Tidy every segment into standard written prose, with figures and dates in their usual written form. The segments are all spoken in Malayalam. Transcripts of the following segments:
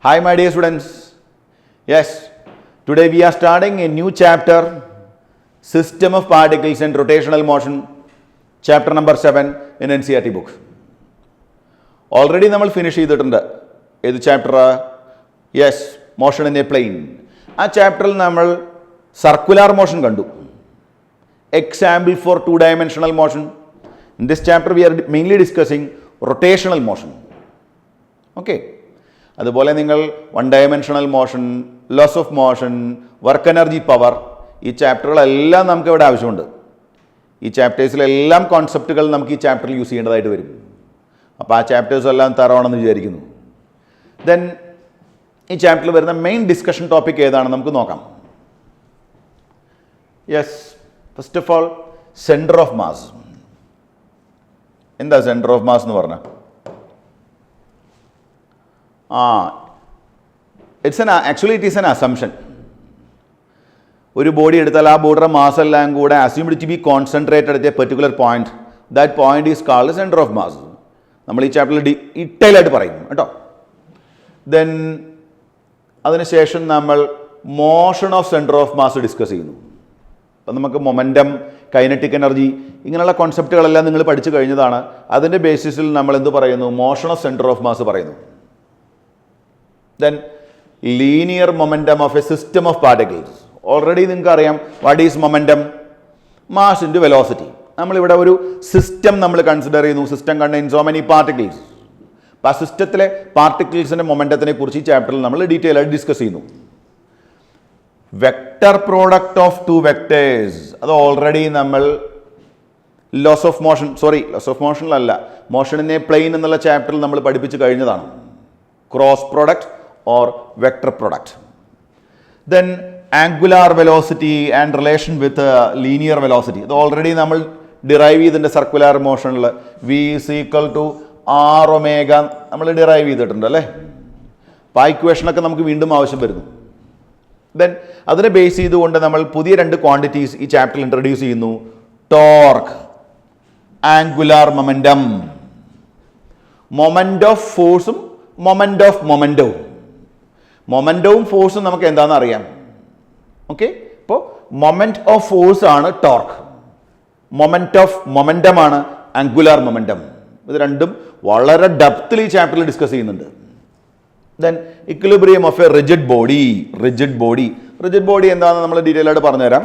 Hi my dear students. Yes, today we are starting a new chapter, System of Particles and Rotational Motion, chapter number 7 in NCERT book. Already നമ്മൾ ഫിനിഷ് ചെയ്തിട്ടുണ്ട്. ഏത് chapter? Yes, motion in a plane. ആ ചാപ്റ്ററിൽ നമ്മൾ സർക്കുലാർ മോഷൻ കണ്ടു. Example for two-dimensional motion. In this chapter we are mainly discussing rotational motion. Okay. അതുപോലെ നിങ്ങൾ one dimensional motion, laws of motion, work energy power, ഈ ചാപ്റ്ററുകളെല്ലാം നമുക്ക് ഇവിടെ ആവശ്യമുണ്ട്. ഈ ചാപ്റ്റേഴ്സിലെല്ലാം കോൺസെപ്റ്റുകൾ നമുക്ക് ഈ ചാപ്റ്ററിൽ യൂസ് ചെയ്യേണ്ടതായിട്ട് വരും. അപ്പോൾ ആ ചാപ്റ്റേഴ്സ് എല്ലാം തരവാണെന്ന് വിചാരിക്കുന്നു. ദെൻ ഈ ചാപ്റ്ററിൽ വരുന്ന മെയിൻ ഡിസ്കഷൻ ടോപ്പിക് ഏതാണെന്ന് നമുക്ക് നോക്കാം. Yes, first of all centre of mass. എന്താ സെൻറ്റർ ഓഫ് മാസ് എന്ന് പറഞ്ഞാൽ? Actually it is an assumption. ഒരു ബോഡി എടുത്താൽ ആ ബോഡിയുടെ മാസ് എല്ലാം കൂടെ assumed to be concentrated at a particular point. That point is called centre of mass. നമ്മൾ ഈ ചാപ്റ്ററിൽ ഡീറ്റെയിൽ ആയിട്ട് പറയും കേട്ടോ. ദെൻ അതിനുശേഷം നമ്മൾ motion of centre of mass discuss ചെയ്യുന്നു. അപ്പം നമുക്ക് മൊമെൻറ്റം, കൈനറ്റിക് എനർജി, ഇങ്ങനെയുള്ള കോൺസെപ്റ്റുകളെല്ലാം നിങ്ങൾ പഠിച്ചു കഴിഞ്ഞതാണ്. അതിൻ്റെ ബേസിസിൽ നമ്മൾ എന്ത് പറയുന്നു? Motion of centre of mass പറയുന്നു. Then linear momentum of a system of particles. Already നിങ്ങൾക്ക് അറിയാം what is momentum? Mass into velocity. നമ്മളിവിടെ ഒരു സിസ്റ്റം നമ്മൾ കൺസിഡർ ചെയ്യുന്നു. System contain so many particles. അപ്പോൾ ആ സിസ്റ്റത്തിലെ പാർട്ടിക്കിൾസിൻ്റെ മൊമെൻറ്റത്തിനെ കുറിച്ച് ഈ ചാപ്റ്ററിൽ നമ്മൾ ഡീറ്റെയിൽ ആയിട്ട് ഡിസ്കസ് ചെയ്യുന്നു. Vector product of two vectors, അത് ഓൾറെഡി നമ്മൾ ലോസ് ഓഫ് മോഷനിലല്ല, മോഷൻ ഇൻ എ പ്ലെയിൻ എന്നുള്ള ചാപ്റ്ററിൽ നമ്മൾ പഠിപ്പിച്ച് കഴിഞ്ഞതാണ്. Cross product or vector product. Then angular velocity and relation with linear velocity. ഇത് ഓൾറെഡി നമ്മൾ ഡിറൈവ് ചെയ്തിട്ടുണ്ട് സർക്കുലർ മോഷനിൽ. V is equal to R omega നമ്മൾ ഡിറൈവ് ചെയ്തിട്ടുണ്ട് അല്ലേ? അപ്പോൾ ആ ഇക്വേഷനൊക്കെ നമുക്ക് വീണ്ടും ആവശ്യം വരുന്നു. ദെൻ അതിനെ ബേസ് ചെയ്തുകൊണ്ട് നമ്മൾ പുതിയ രണ്ട് ക്വാണ്ടിറ്റീസ് ഈ ചാപ്റ്ററിൽ ഇൻട്രൊഡ്യൂസ് ചെയ്യുന്നു. Torque, angular momentum. Moment of ഫോഴ്സും മൊമെൻ്റ് ഓഫ് മൊമെൻറ്റവും. മൊമെൻറ്റവും ഫോഴ്സും നമുക്ക് എന്താണെന്ന് അറിയാം. ഓക്കെ, ഇപ്പോൾ മൊമെൻറ്റ് ഓഫ് ഫോഴ്സ് ആണ് ടോർക്ക്, മൊമെൻറ്റ് ഓഫ് മൊമെൻറ്റം ആണ് ആംഗുലാർ മൊമെൻറ്റം. ഇത് രണ്ടും വളരെ ഡെപ്തിൽ ഈ ചാപ്റ്ററിൽ ഡിസ്കസ് ചെയ്യുന്നുണ്ട്. Then equilibrium of A rigid body. Rigid body എന്താണെന്ന് നമ്മൾ ഡീറ്റെയിൽ ആയിട്ട് പറഞ്ഞുതരാം.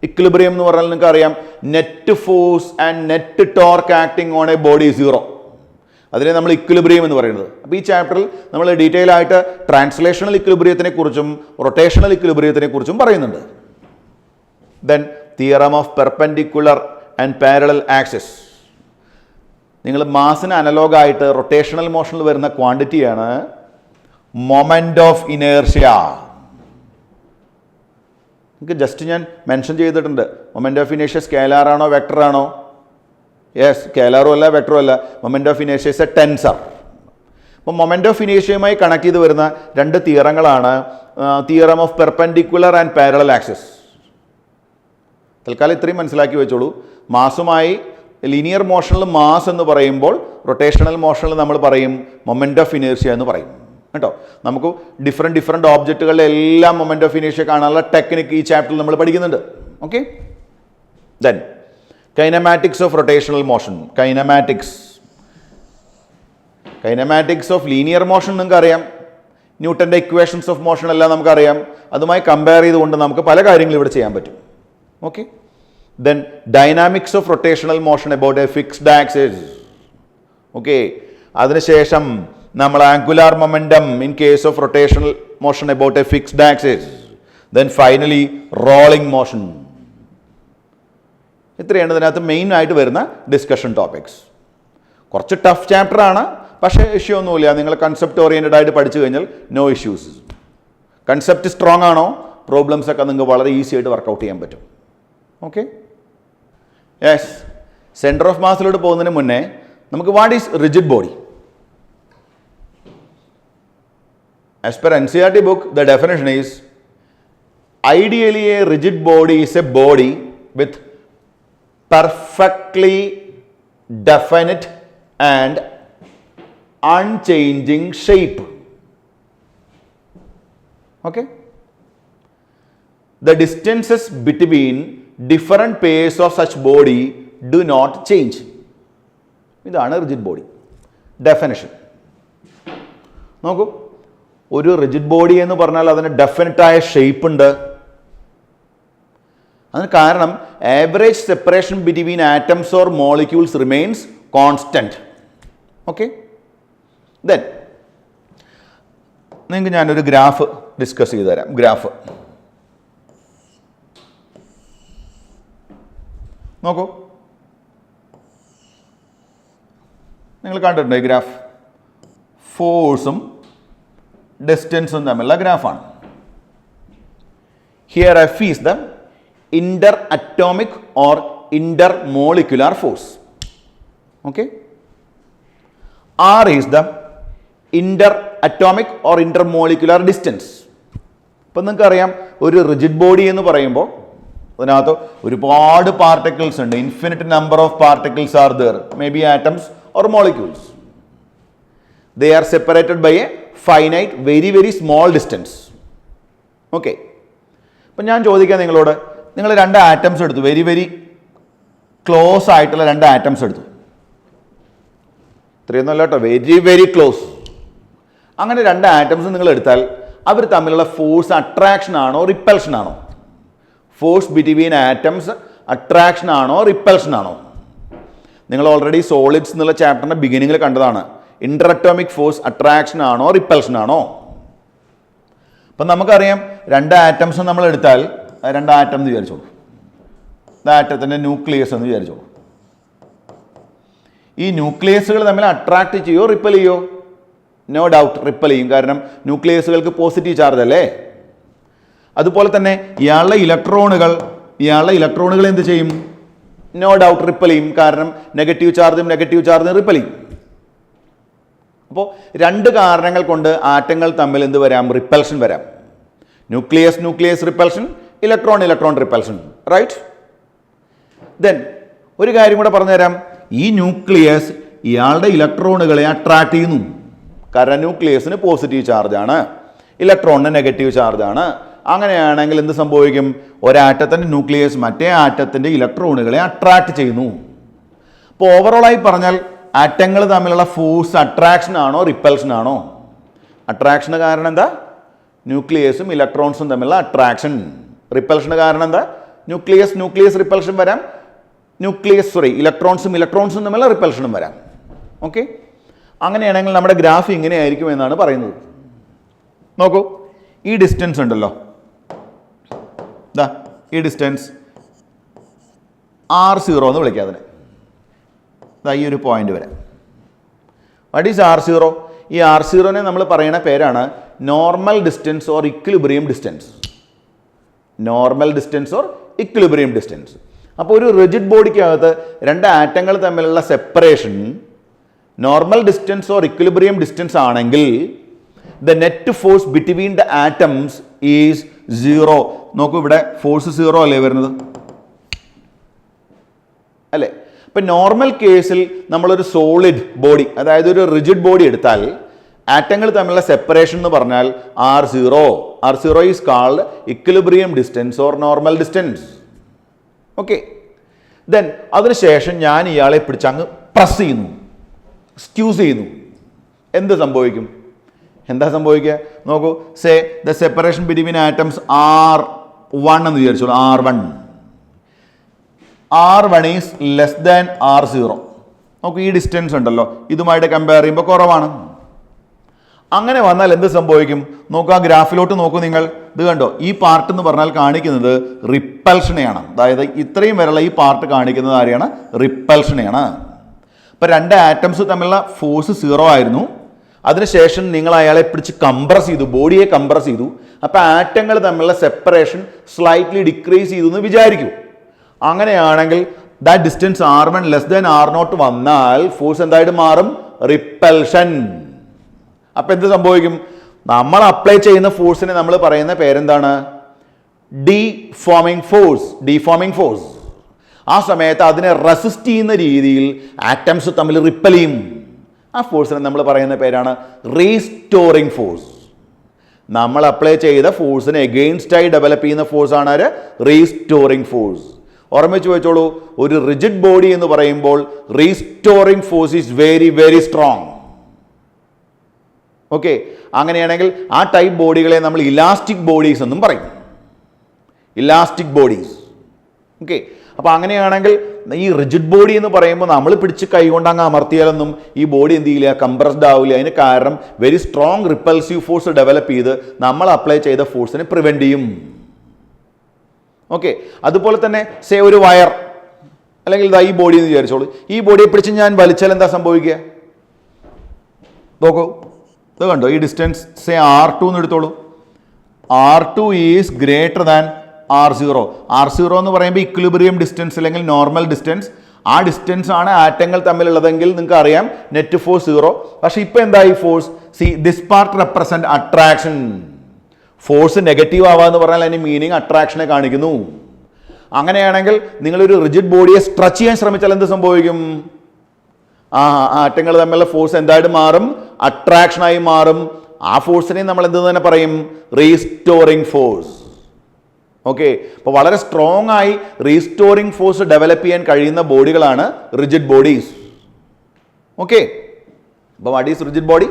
ഇക്വിലിബ്രിയം എന്ന് പറഞ്ഞാൽ നിങ്ങൾക്ക് അറിയാം, net force and net torque acting on A body zero. അതിനെ നമ്മൾ ഇക്വിലിബ്രിയം എന്ന് പറയുന്നത്. അപ്പോൾ ഈ ചാപ്റ്ററിൽ നമ്മൾ ഡീറ്റെയിൽ ആയിട്ട് ട്രാൻസ്ലേഷണൽ ഇക്വിലിബ്രിയത്തിനെ കുറിച്ചും റൊട്ടേഷണൽ ഇക്വിലിബ്രിയത്തിനെ കുറിച്ചും പറയുന്നുണ്ട്. Then theorem of perpendicular and parallel axis. നിങ്ങൾ മാസിന് അനലോഗായിട്ട് റൊട്ടേഷണൽ മോഷനിൽ വരുന്ന ക്വാണ്ടിറ്റിയാണ് മൊമെൻ്റ് ഓഫ് ഇനേർഷ്യ. നിങ്ങൾക്ക് ജസ്റ്റ് ഞാൻ മെൻഷൻ ചെയ്തിട്ടുണ്ട്. മൊമെൻ്റ് ഓഫ് ഇനേർഷ്യ സ്കേലാർ ആണോ വെക്ടർ ആണോ? യെസ്, സ്കേലാറും അല്ല വെക്ടറും അല്ല. Moment of inertia is a tensor. അപ്പോൾ മൊമെൻ്റ് ഓഫ് ഇനേർഷ്യയുമായി കണക്ട് ചെയ്ത് വരുന്ന രണ്ട് തിയറങ്ങളാണ് theorem of perpendicular and parallel axis. തൽക്കാലം ഇത്രയും മനസ്സിലാക്കി വെച്ചോളൂ. മാസുമായി ലീനിയർ മോഷനിൽ മാസ് എന്ന് പറയുമ്പോൾ റൊട്ടേഷണൽ മോഷനിൽ നമ്മൾ പറയും മൊമെൻ്റ് ഓഫ് ഇനേർഷ്യ എന്ന് പറയും കേട്ടോ. നമുക്ക് ഡിഫറെൻറ്റ് ഓബ്ജക്റ്റുകളുടെ എല്ലാം മൊമെൻ്റ് ഓഫ് ഇനേർഷ്യ കാണാനുള്ള ടെക്നിക്ക് ഈ ചാപ്റ്ററിൽ നമ്മൾ പഠിക്കുന്നുണ്ട്. Okay, then kinematics of rotational motion. Kinematics of linear motion നിങ്ങൾക്ക് അറിയാം. ന്യൂട്ടൻ്റെ ഇക്വേഷൻസ് ഓഫ് മോഷൻ എല്ലാം നമുക്കറിയാം. അതുമായി കമ്പയർ ചെയ്തുകൊണ്ട് നമുക്ക് പല കാര്യങ്ങളും ഇവിടെ ചെയ്യാൻ പറ്റും. Okay, then dynamics of rotational motion about A fixed axis. Okay, അതിനുശേഷം നമ്മൾ angular momentum in case of rotational motion about A fixed axis. Then finally rolling motion. ഇത്രയാണ് ഇതിനകത്ത് മെയിൻ ആയിട്ട് വരുന്ന ഡിസ്കഷൻ ടോപ്പിക്സ്. കുറച്ച് ടഫ് ചാപ്റ്റർ ആണ്, പക്ഷേ ഇഷ്യൂ ഒന്നുമില്ല. നിങ്ങൾ കൺസെപ്റ്റ് ഓറിയൻറ്റഡ് ആയിട്ട് പഠിച്ചു കഴിഞ്ഞാൽ നോ ഇഷ്യൂസ്. കൺസെപ്റ്റ് സ്ട്രോങ് ആണോ, പ്രോബ്ലംസ് ഒക്കെ നിങ്ങൾക്ക് വളരെ ഈസി ആയിട്ട് വർക്കൗട്ട് ചെയ്യാൻ പറ്റും. Okay, yes. സെൻറ്റർ ഓഫ് മാസിലോട്ട് പോകുന്നതിന് മുന്നേ നമുക്ക് what is rigid body? As per NCERT book, the definition is ideally a rigid body is a body with perfectly definite and unchanging shape. Okay, the distances between different pairs of such body do not change. ഇതാണ് റിജിഡ് ബോഡി ഡെഫിനിഷൻ. നോക്കൂ, ഒരു റിജിഡ് ബോഡി എന്ന് പറഞ്ഞാൽ അതിന് ഡെഫിനറ്റായ ഷേപ്പ് ഉണ്ട്. അതിന് കാരണം average separation between atoms or molecules remains constant. Okay, then നിങ്ങൾക്ക് ഞാനൊരു ഗ്രാഫ് ഡിസ്കസ് ചെയ്തു തരാം. ഗ്രാഫ് നോക്കൂ, നിങ്ങൾ കണ്ടിട്ടുണ്ടോ ഈ ഗ്രാഫ്? ഫോഴ്സും ഡിസ്റ്റൻസും തമ്മിലുള്ള ഗ്രാഫാണ്. Here F is the inter atomic or inter molecular force. Okay, R is the inter atomic or inter molecular distance. ഇപ്പം നിങ്ങൾക്കറിയാം, ഒരു റിജിഡ് ബോഡി എന്ന് പറയുമ്പോൾ അതിനകത്ത് ഒരുപാട് പാർട്ടിക്കിൾസ് ഉണ്ട്. Infinite number of particles are there, may be atoms or molecules. They are separated by a finite very very small distance. Okay, അപ്പം ഞാൻ ചോദിക്കാം നിങ്ങളോട്, നിങ്ങൾ രണ്ട് ആറ്റംസ് എടുത്തു, വെരി വെരി ക്ലോസ് ആയിട്ടുള്ള രണ്ട് ആറ്റംസ് എടുത്തു. ഇത്രയൊന്നും അല്ല കേട്ടോ, വെരി വെരി ക്ലോസ്. അങ്ങനെ രണ്ട് ആറ്റംസ് നിങ്ങൾ എടുത്താൽ അവർ തമ്മിലുള്ള ഫോഴ്സ് അട്രാക്ഷൻ ആണോ റിപ്പൽഷൻ ആണോ? ഫോഴ്സ് ബിറ്റ്വീൻ ആറ്റംസ് അട്രാക്ഷൻ ആണോ റിപ്പൽഷൻ ആണോ? നിങ്ങൾ ഓൾറെഡി സോളിഡ്സ് എന്നുള്ള ചാപ്റ്ററിന്റെ ബിഗിനിങ്ങിൽ കണ്ടതാണ്. ഇന്റർ അറ്റോമിക് ഫോഴ്സ് അട്രാക്ഷൻ ആണോ റിപ്പൽഷൻ ആണോ? അപ്പം നമുക്കറിയാം, രണ്ട് ആറ്റംസ് നമ്മൾ എടുത്താൽ, രണ്ട് ആറ്റം എന്ന് വിചാരിച്ചോളൂ, ആറ്റത്തിൻ്റെ ന്യൂക്ലിയസ് എന്ന് വിചാരിച്ചോളൂ. ഈ ന്യൂക്ലിയസുകൾ തമ്മിൽ അട്രാക്ട് ചെയ്യോ റിപ്പൽ ചെയ്യോ? നോ ഡൗട്ട് റിപ്പൽ ചെയ്യും, കാരണം ന്യൂക്ലിയസുകൾക്ക് പോസിറ്റീവ് ചാർജ് അല്ലേ. അതുപോലെ തന്നെ ഇയാളുടെ ഇലക്ട്രോണുകൾ എന്ത് ചെയ്യും? നോ ഡൗട്ട് റിപ്പൽ ചെയ്യും, കാരണം നെഗറ്റീവ് ചാർജും റിപ്പൽ ചെയ്യും. അപ്പോൾ രണ്ട് കാരണങ്ങൾ കൊണ്ട് ആറ്റങ്ങൾ തമ്മിൽ എന്ത് വരാം? റിപ്പൽഷൻ വരാം. Nucleus repulsion, electron repulsion, right? Then ഒരു കാര്യം കൂടെ പറഞ്ഞുതരാം. ഈ ന്യൂക്ലിയസ് ഇയാളുടെ ഇലക്ട്രോണുകളെ അട്രാക്ട് ചെയ്യുന്നു, കാരണം ന്യൂക്ലിയസിന് പോസിറ്റീവ് ചാർജാണ്, ഇലക്ട്രോണിന് നെഗറ്റീവ് ചാർജാണ്. അങ്ങനെയാണെങ്കിൽ എന്ത് സംഭവിക്കും? ഒരാറ്റത്തിൻ്റെ ന്യൂക്ലിയസ് മറ്റേ ആറ്റത്തിൻ്റെ ഇലക്ട്രോണുകളെ അട്രാക്ട് ചെയ്യുന്നു. അപ്പോൾ ഓവറോളായി പറഞ്ഞാൽ ആറ്റങ്ങൾ തമ്മിലുള്ള ഫോഴ്സ് അട്രാക്ഷൻ ആണോ റിപ്പൽഷൻ ആണോ? അട്രാക്ഷന് കാരണം എന്താ? ന്യൂക്ലിയസും ഇലക്ട്രോൺസും തമ്മിലുള്ള അട്രാക്ഷൻ. റിപ്പൽഷന് കാരണം എന്താ? ന്യൂക്ലിയസ് റിപ്പൽഷൻ വരാം, ഇലക്ട്രോൺസും തമ്മിലുള്ള റിപ്പൽഷനും വരാം. ഓക്കെ, അങ്ങനെയാണെങ്കിൽ നമ്മുടെ ഗ്രാഫ് ഇങ്ങനെയായിരിക്കും എന്നാണ് പറയുന്നത്. നോക്കൂ, ഈ ഡിസ്റ്റൻസ് ഉണ്ടല്ലോ, ഈ ഡിസ്റ്റൻസ് R0 എന്ന് വിളിക്കാം അതിനെ. ഈ ഒരു പോയിന്റ് വരെ. What is R0? ഈ R0നെ നമ്മൾ പറയുന്ന പേരാണ് normal distance or equilibrium distance. അപ്പോൾ ഒരു റിജിഡ് ബോഡിക്കകത്ത് രണ്ട് ആറ്റങ്ങൾ തമ്മിലുള്ള separation normal distance or equilibrium distance ആണെങ്കിൽ the net force between the atoms is 0. നോക്കൂ, ഇവിടെ ഫോഴ്സ് 0 അല്ലേ വരുന്നത്, അല്ലേ? ഇപ്പം നോർമൽ കേസിൽ നമ്മളൊരു സോളിഡ് ബോഡി, അതായത് ഒരു റിജിഡ് ബോഡി എടുത്താൽ ആറ്റങ്ങൾ തമ്മിലുള്ള സെപ്പറേഷൻ എന്ന് പറഞ്ഞാൽ R0 is called equilibrium distance or normal distance. Okay, then അതിനുശേഷം ഞാൻ ഇയാളെ പിടിച്ചങ്ങ് പ്രസ് ചെയ്യുന്നു, സ്ക്യൂസ് ചെയ്യുന്നു. എന്ത് സംഭവിക്കും? എന്താ സംഭവിക്കുക? നോക്കൂ, say the separation between atoms R1 എന്ന് വിചാരിച്ചോളൂ. R1 is less than R0. നോക്കൂ, ഈ ഡിസ്റ്റൻസ് ഉണ്ടല്ലോ, ഇതുമായിട്ട് കമ്പയർ ചെയ്യുമ്പോൾ കുറവാണ്. അങ്ങനെ വന്നാൽ എന്ത് സംഭവിക്കും? നോക്കൂ, ആ ഗ്രാഫിലോട്ട് നോക്കൂ നിങ്ങൾ. ഇത് കണ്ടോ, ഈ പാർട്ട് എന്ന് പറഞ്ഞാൽ കാണിക്കുന്നത് റിപ്പൽഷനെയാണ്. അതായത് ഇത്രയും വരെയുള്ള ഈ പാർട്ട് കാണിക്കുന്നത് ആരെയാണ്? റിപ്പൽഷനെയാണ്. ഇപ്പം രണ്ട് ആറ്റംസ് തമ്മിലുള്ള ഫോഴ്സ് 0 ആയിരുന്നു. അതിനുശേഷം നിങ്ങൾ അയാളെ പിടിച്ച് കംപ്രസ് ചെയ്തു, ബോഡിയെ കംപ്രസ് ചെയ്തു. അപ്പം ആറ്റങ്ങൾ തമ്മിലുള്ള സെപ്പറേഷൻ സ്ലൈറ്റ്ലി ഡിക്രീസ് ചെയ്തു എന്ന് വിചാരിക്കൂ. അങ്ങനെയാണെങ്കിൽ that distance R1 less than R0 വന്നാൽ ഫോഴ്സ് എന്തായിട്ട് മാറും? റിപ്പൽഷൻ. അപ്പം എന്ത് സംഭവിക്കും? നമ്മൾ അപ്ലൈ ചെയ്യുന്ന ഫോഴ്സിനെ നമ്മൾ പറയുന്ന പേരെന്താണ്? Deforming force. ആ സമയത്ത് അതിനെ റെസിസ്റ്റ് ചെയ്യുന്ന രീതിയിൽ ആറ്റംസ് തമ്മിൽ റിപ്പൽ ചെയ്യും. ആ ഫോഴ്സിനെ നമ്മൾ പറയുന്ന പേരാണ് റീസ്റ്റോറിംഗ് ഫോഴ്സ്. നമ്മൾ അപ്ലൈ ചെയ്ത ഫോഴ്സിന് എഗെയിൻസ്റ്റായി ഡെവലപ്പ് ചെയ്യുന്ന ഫോഴ്സാണ് ആര്? Restoring force. ഓർമ്മിച്ച് വെച്ചോളൂ, ഒരു റിജിഡ് ബോഡി എന്ന് പറയുമ്പോൾ restoring force is very very strong. Okay, അങ്ങനെയാണെങ്കിൽ ആ ടൈപ്പ് ബോഡികളെ നമ്മൾ ഇലാസ്റ്റിക് ബോഡീസ് എന്നും പറയും. Elastic bodies. ഓക്കെ, അപ്പോൾ അങ്ങനെയാണെങ്കിൽ ഈ റിജിഡ് ബോഡി എന്ന് പറയുമ്പോൾ നമ്മൾ പിടിച്ച് കൈകൊണ്ട് അങ്ങ് അമർത്തിയാലൊന്നും ഈ ബോഡി എന്ത് ചെയ്യില്ല, കംപ്രസ്ഡ് ആവില്ല. അതിന് കാരണം very strong repulsive force develop ചെയ്ത് നമ്മൾ അപ്ലൈ ചെയ്ത ഫോഴ്സിനെ പ്രിവെൻറ്റ് ചെയ്യും. ഓക്കെ, അതുപോലെ തന്നെ സേ ഒരു വയർ അല്ലെങ്കിൽ ഇതാ ഈ ബോഡി എന്ന് വിചാരിച്ചോളൂ. ഈ ബോഡിയെ പിടിച്ച് ഞാൻ വലിച്ചാൽ എന്താ സംഭവിക്കുക? നോക്കൂ, ഇത് കണ്ടോ, ഈ ഡിസ്റ്റൻസ് സേ R2 എന്ന് എടുത്തോളൂ. R2 is greater than R0. R0 എന്ന് പറയുമ്പോൾ ഇക്വിലിബ്രിയം ഡിസ്റ്റൻസ് അല്ലെങ്കിൽ നോർമൽ ഡിസ്റ്റൻസ്. ആ ഡിസ്റ്റൻസ് ആണ് ആറ്റങ്ങൾ തമ്മിലുള്ളതെങ്കിൽ നിങ്ങൾക്ക് അറിയാം നെറ്റ് ഫോഴ്സ് 0. പക്ഷേ ഇപ്പോൾ എന്തായി force? See this part represent attraction. Force negative ആവാന്ന് പറഞ്ഞാൽ അതിന് മീനിങ് അട്രാക്ഷനെ കാണിക്കുന്നു. അങ്ങനെയാണെങ്കിൽ നിങ്ങളൊരു റിജിഡ് ബോഡിയെ സ്ട്രെച്ച് ചെയ്യാൻ ശ്രമിച്ചാൽ എന്ത് സംഭവിക്കും? ആ ആറ്റങ്ങൾ തമ്മിലുള്ള ഫോഴ്സ് എന്തായിട്ട് മാറും? അട്രാക്ഷനായി മാറും. ആ ഫോഴ്സിനെ നമ്മൾ എന്ത് തന്നെ പറയും? Restoring force. ഓക്കെ, അപ്പോൾ വളരെ സ്ട്രോങ് ആയി റീസ്റ്റോറിംഗ് ഫോഴ്സ് ഡെവലപ്പ് ചെയ്യാൻ കഴിയുന്ന ബോഡികളാണ് റിജിഡ് ബോഡീസ്. ഓക്കെ, അപ്പോൾ what is rigid body?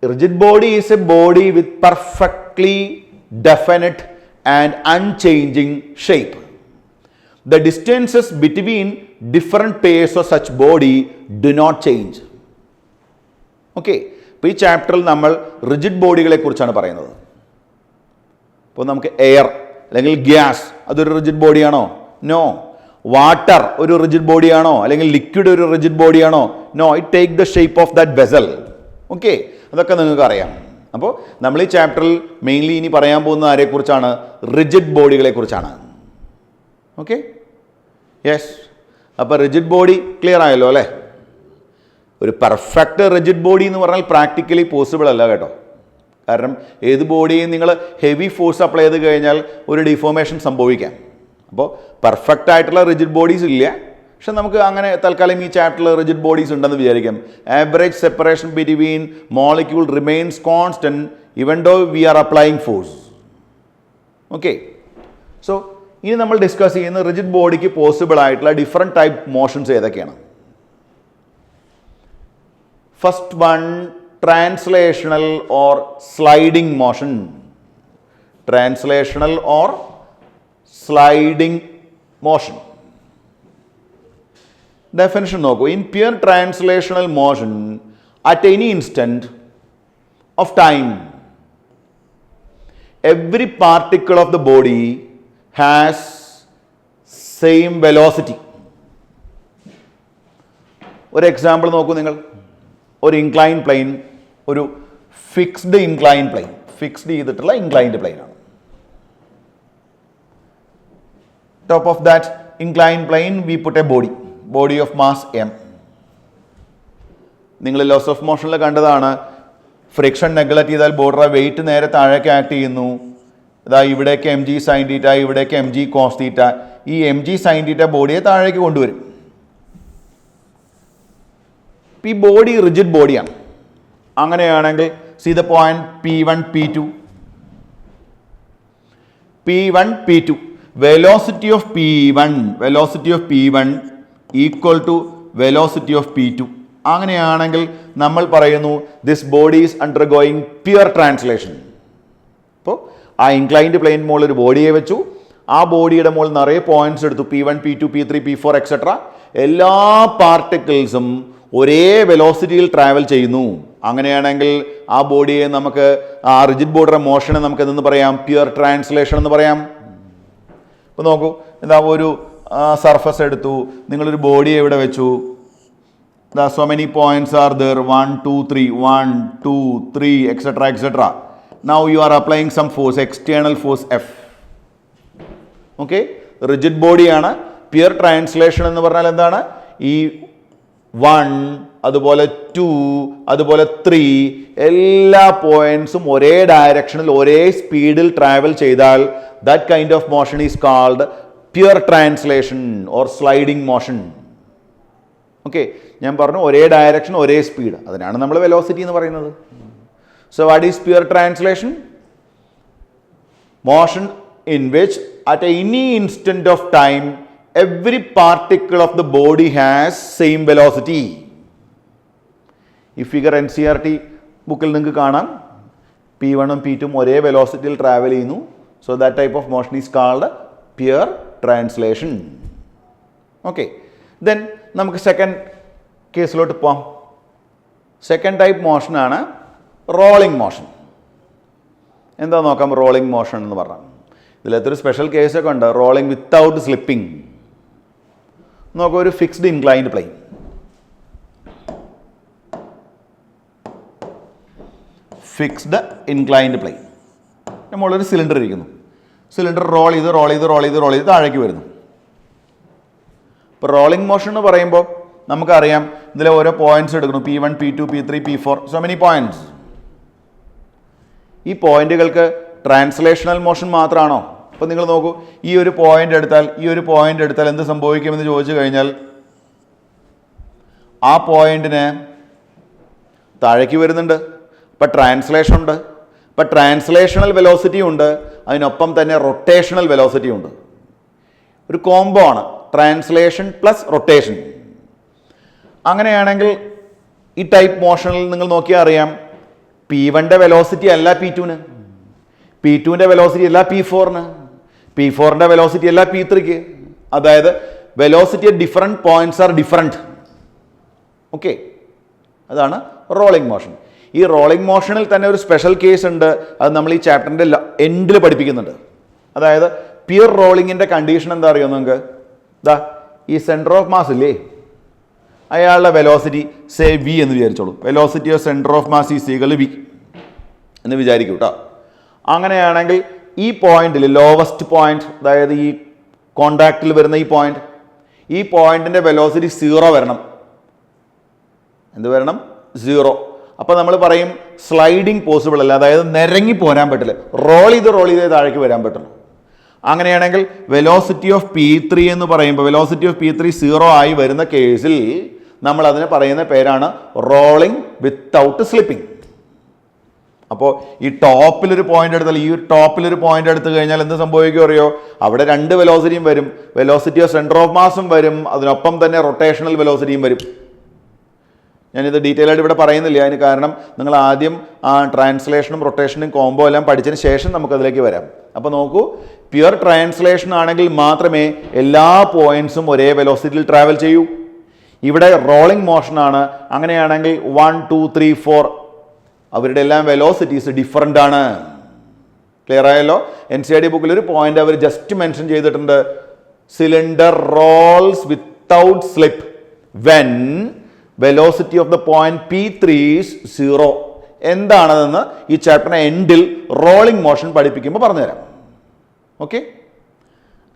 Rigid body is a body with perfectly definite and unchanging shape. The distances between different pairs of such body do not change. Okay, ഇപ്പോൾ ഈ ചാപ്റ്ററിൽ നമ്മൾ റിജിഡ് ബോഡികളെ കുറിച്ചാണ് പറയുന്നത്. ഇപ്പോൾ നമുക്ക് എയർ അല്ലെങ്കിൽ ഗ്യാസ് അതൊരു റിജിഡ് ബോഡിയാണോ? നോ. വാട്ടർ ഒരു റിജിഡ് ബോഡിയാണോ? അല്ലെങ്കിൽ ലിക്വിഡ് ഒരു റിജിഡ് ബോഡിയാണോ? No. It take the shape of that vessel. Okay, അതൊക്കെ നിങ്ങൾക്ക് അറിയാം. അപ്പോൾ നമ്മൾ ഈ ചാപ്റ്ററിൽ മെയിൻലി ഇനി പറയാൻ പോകുന്ന ആരെക്കുറിച്ചാണ്? റിജിഡ് ബോഡികളെ കുറിച്ചാണ്. Okay, yes. അപ്പോൾ റിജിഡ് ബോഡി ക്ലിയർ ആയല്ലോ അല്ലേ? ഒരു പെർഫെക്റ്റ് റിജിഡ് ബോഡി എന്ന് പറഞ്ഞാൽ പ്രാക്ടിക്കലി പോസിബിൾ അല്ല കേട്ടോ. കാരണം ഏത് ബോഡിയും നിങ്ങൾ ഹെവി ഫോഴ്സ് അപ്ലൈ ചെയ്ത് കഴിഞ്ഞാൽ ഒരു ഡിഫോർമേഷൻ സംഭവിക്കാം. അപ്പോൾ പെർഫെക്റ്റ് ആയിട്ടുള്ള റിജിഡ് ബോഡീസ് ഇല്ല. പക്ഷെ നമുക്ക് അങ്ങനെ തൽക്കാലം ഈ ചാപ്റ്ററിൽ റിജിഡ് ബോഡീസ് ഉണ്ടെന്ന് വിചാരിക്കാം. Average separation between molecule remains constant even though we are applying force. Okay, so ഇനി നമ്മൾ ഡിസ്കസ് ചെയ്യുന്ന റിജിഡ് ബോഡിക്ക് പോസിബിൾ ആയിട്ടുള്ള ഡിഫറെൻറ്റ് ടൈപ്പ് മോഷൻസ് ഏതൊക്കെയാണ്? First one, translational or sliding motion. Translational or sliding motion. Definition നോക്കൂ. In pure translational motion at any instant of time, every particle of the body has same velocity. ഒരു എക്സാമ്പിൾ നോക്കൂ നിങ്ങൾ. ഒരു ഇൻക്ലൈൻ പ്ലെയിൻ, ഒരു ഫിക്സ്ഡ് ഇൻക്ലൈൻ പ്ലെയിൻ, ഫിക്സ്ഡ് ചെയ്തിട്ടുള്ള ഇൻക്ലൈൻഡ് പ്ലെയിൻ ആണ്. Top of that incline plane we put a body of mass m. നിങ്ങൾ ലോസ് ഓഫ് മോഷനിൽ കണ്ടതാണ്. ഫ്രിക്ഷൻ നെഗ്ലക്ട് ചെയ്താൽ ബോഡിയുടെ വെയിറ്റ് നേരെ താഴേക്ക് ആക്ട് ചെയ്യുന്നു. ഇതാ ഇവിടേക്ക് mg sin θ, ഇവിടേക്ക് mg cos θ. ഈ mg sin θ ബോഡിയെ താഴേക്ക് കൊണ്ടുവരും. ഈ ബോഡി റിജിഡ് ബോഡിയാണ്. അങ്ങനെയാണെങ്കിൽ see the point P1 P2. P1 P2 velocity of P1 equal to velocity of P2. അങ്ങനെയാണെങ്കിൽ നമ്മൾ പറയുന്നു this body is undergoing pure translation. അപ്പോൾ ആ ഇൻക്ലൈൻഡ് പ്ലെയിൻ മുകളിൽ ഒരു ബോഡിയെ വെച്ചു. ആ ബോഡിയുടെ മുകളിൽ നിറയെ പോയിന്റ്സ് എടുത്തു. P1 P2 P3 P4 etcetera. എല്ലാ പാർട്ടിക്കിൾസും ഒരേ വെലോസിറ്റിയിൽ ട്രാവൽ ചെയ്യുന്നു. അങ്ങനെയാണെങ്കിൽ ആ ബോഡിയെ നമുക്ക്, ആ റിജിഡ് ബോഡിയുടെ മോഷനെ നമുക്ക് എന്തെന്ന് പറയാം? പ്യുവർ ട്രാൻസ്ലേഷൻ എന്ന് പറയാം. ഇപ്പോൾ നോക്കൂ, എന്താ ഒരു സർഫസ് എടുത്തു, നിങ്ങളൊരു ബോഡിയെ ഇവിടെ വെച്ചു. So many points are there, 1 2 3 1 2 3 et cetera et cetera. Now you are applying some force, external force F. Okay, rigid ബോഡിയാണ്. പ്യുവർ ട്രാൻസ്ലേഷൻ എന്ന് പറഞ്ഞാൽ എന്താണ്? ഈ 1 അതുപോലെ 2 അതുപോലെ 3 എല്ലാ പോയിന്റ്സും ഒരേ ഡയറക്ഷനിൽ ഒരേ സ്പീഡിൽ ട്രാവൽ ചെയ്താൽ that kind of motion is called pure translation or sliding motion. Okay, ഞാൻ പറഞ്ഞു ഒരേ ഡയറക്ഷൻ ഒരേ സ്പീഡ്, അതിനാണ് നമ്മൾ വെലോസിറ്റി എന്ന് പറയുന്നത്. So what is pure translation? Motion in which at any instant of time every particle of the body has same velocity. ഈ ഫിഗർ NCERT ബുക്കിൽ നിങ്ങൾക്ക് കാണാം. P1 P2 ഒരേ വെലോസിറ്റിയിൽ ട്രാവൽ ചെയ്യുന്നു. So that type of motion is called pure translation. Okay, then നമുക്ക് സെക്കൻഡ് കേസിലോട്ട് പോവാം. സെക്കൻഡ് ടൈപ്പ് മോഷനാണ് റോളിംഗ് മോഷൻ. എന്താ നോക്കാം റോളിംഗ് മോഷൻ എന്ന് പറഞ്ഞാൽ. ഇതിലത്തൊരു സ്പെഷ്യൽ കേസൊക്കെ ഉണ്ട്, റോളിംഗ് വിത്തൗട്ട് സ്ലിപ്പിംഗ്. നോക്കാം, ഒരു fixed inclined plane, fixed inclined plane, നമ്മളൊരു സിലിണ്ടർ ഇരിക്കുന്നു. സിലിണ്ടർ റോൾ ചെയ്ത് താഴേക്ക് വരുന്നു. ഇപ്പോൾ റോളിംഗ് മോഷൻ എന്ന് പറയുമ്പോൾ നമുക്കറിയാം ഇതിൽ ഓരോ പോയിന്റ്സ് എടുക്കുന്നു. P1 P2 P3 P4 so many points. ഈ പോയിന്റുകൾക്ക് ട്രാൻസ്ലേഷണൽ മോഷൻ മാത്രമാണോ? അപ്പോൾ നിങ്ങൾ നോക്കൂ, ഈ ഒരു പോയിന്റ് എടുത്താൽ എന്ത് സംഭവിക്കുമെന്ന് ചോദിച്ചു കഴിഞ്ഞാൽ ആ പോയിന്റിന് താഴേക്ക് വരുന്നുണ്ട്. അപ്പം ട്രാൻസ്ലേഷൻ ഉണ്ട്. അപ്പം ട്രാൻസ്ലേഷണൽ വെലോസിറ്റി ഉണ്ട്, അതിനൊപ്പം തന്നെ റൊട്ടേഷണൽ വെലോസിറ്റി ഉണ്ട്. ഒരു കോംബോ ആണ് ട്രാൻസ്ലേഷൻ പ്ലസ് റൊട്ടേഷൻ. അങ്ങനെയാണെങ്കിൽ ഈ ടൈപ്പ് മോഷനിൽ നിങ്ങൾ നോക്കിയാൽ അറിയാം, P1 വെലോസിറ്റി അല്ല P2, P2 വെലോസിറ്റി അല്ല P4, P4 വെലോസിറ്റി അല്ല P3. അതായത് velocity at different points are different. Okay, അതാണ് റോളിംഗ് മോഷൻ. ഈ റോളിംഗ് മോഷനിൽ തന്നെ ഒരു സ്പെഷ്യൽ കേസ് ഉണ്ട്, അത് നമ്മൾ ഈ ചാപ്റ്ററിൻ്റെ എൻഡിൽ പഠിപ്പിക്കുന്നുണ്ട്. അതായത് പ്യുർ റോളിങ്ങിൻ്റെ കണ്ടീഷൻ എന്താ അറിയോ നിങ്ങൾക്ക്? ഈ സെൻറ്റർ ഓഫ് മാസ് ഇല്ലേ, അയാളുടെ വെലോസിറ്റി സേ വി എന്ന് വിചാരിച്ചോളൂ. Velocity of centre of mass is equal v എന്ന് വിചാരിക്കും കേട്ടോ. അങ്ങനെയാണെങ്കിൽ ഈ പോയിന്റിൽ ലോവസ്റ്റ് പോയിന്റ്, അതായത് ഈ കോണ്ടാക്റ്റിൽ വരുന്ന ഈ പോയിന്റിൻ്റെ വെലോസിറ്റി 0 വരണം. എന്ത് വരണം? 0. അപ്പോൾ നമ്മൾ പറയും സ്ലൈഡിങ് പോസിബിൾ അല്ല, അതായത് നിരങ്ങി പോരാൻ പറ്റില്ല, റോൾ ചെയ്ത് താഴേക്ക് വരാൻ പറ്റുള്ളൂ. അങ്ങനെയാണെങ്കിൽ വെലോസിറ്റി ഓഫ് P3 എന്ന് പറയുമ്പോൾ വെലോസിറ്റി ഓഫ് P3 0 ആയി വരുന്ന കേസിൽ നമ്മൾ അതിനെ പറയുന്ന പേരാണ് റോളിംഗ് വിത്തൗട്ട് സ്ലിപ്പിംഗ്. അപ്പോൾ ഈ ടോപ്പിലൊരു പോയിന്റ് എടുത്തു കഴിഞ്ഞാൽ എന്ത് സംഭവിക്കും അറിയോ? അവിടെ 2 വെലോസിറ്റിയും വരും, വെലോസിറ്റി ഓഫ് സെൻറ്റർ ഓഫ് മാസും വരും, അതിനൊപ്പം തന്നെ റൊട്ടേഷണൽ വെലോസിറ്റിയും വരും. ഞാനിത് ഡീറ്റെയിൽ ആയിട്ട് ഇവിടെ പറയുന്നില്ല, അതിന് കാരണം നിങ്ങൾ ആദ്യം ആ ട്രാൻസ്ലേഷനും റൊട്ടേഷനും കോംബോ എല്ലാം പഠിച്ചതിന് ശേഷം നമുക്കതിലേക്ക് വരാം. അപ്പോൾ നോക്കൂ, പ്യുർ ട്രാൻസ്ലേഷൻ ആണെങ്കിൽ മാത്രമേ എല്ലാ പോയിന്റ്സും ഒരേ വെലോസിറ്റിയിൽ ട്രാവൽ ചെയ്യൂ. ഇവിടെ റോളിംഗ് മോഷനാണ്. അങ്ങനെയാണെങ്കിൽ 1 2 3 4 അവരുടെ എല്ലാം വെലോസിറ്റീസ് ഡിഫറൻ്റ് ആണ്. ക്ലിയർ ആയല്ലോ? NCERT ബുക്കിൽ ഒരു പോയിന്റ് അവർ ജസ്റ്റ് മെൻഷൻ ചെയ്തിട്ടുണ്ട്, cylinder rolls without slip when velocity of the point P3 is 0. എന്താണതെന്ന് ഈ ചാപ്റ്ററിന് എൻഡിൽ റോളിംഗ് മോഷൻ പഠിപ്പിക്കുമ്പോൾ പറഞ്ഞുതരാം. ഓക്കെ,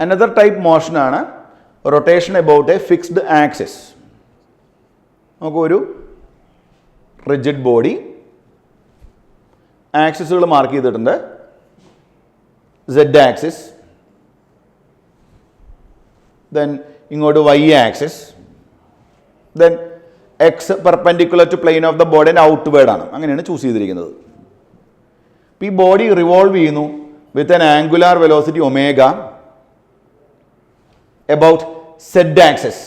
അനദർ ടൈപ്പ് മോഷനാണ് rotation about a fixed axis. നമുക്ക് ഒരു റിജിഡ് ബോഡി ആക്സിസുകൾ മാർക്ക് ചെയ്തിട്ടുണ്ട്. Z ആക്സിസ്, ദെൻ ഇങ്ങോട്ട് Y axis, then X perpendicular to plane of the body and outward ആണ്. അങ്ങനെയാണ് ചൂസ് ചെയ്തിരിക്കുന്നത്. ഈ ബോഡി റിവോൾവ് ചെയ്യുന്നു with an angular velocity omega about Z axis.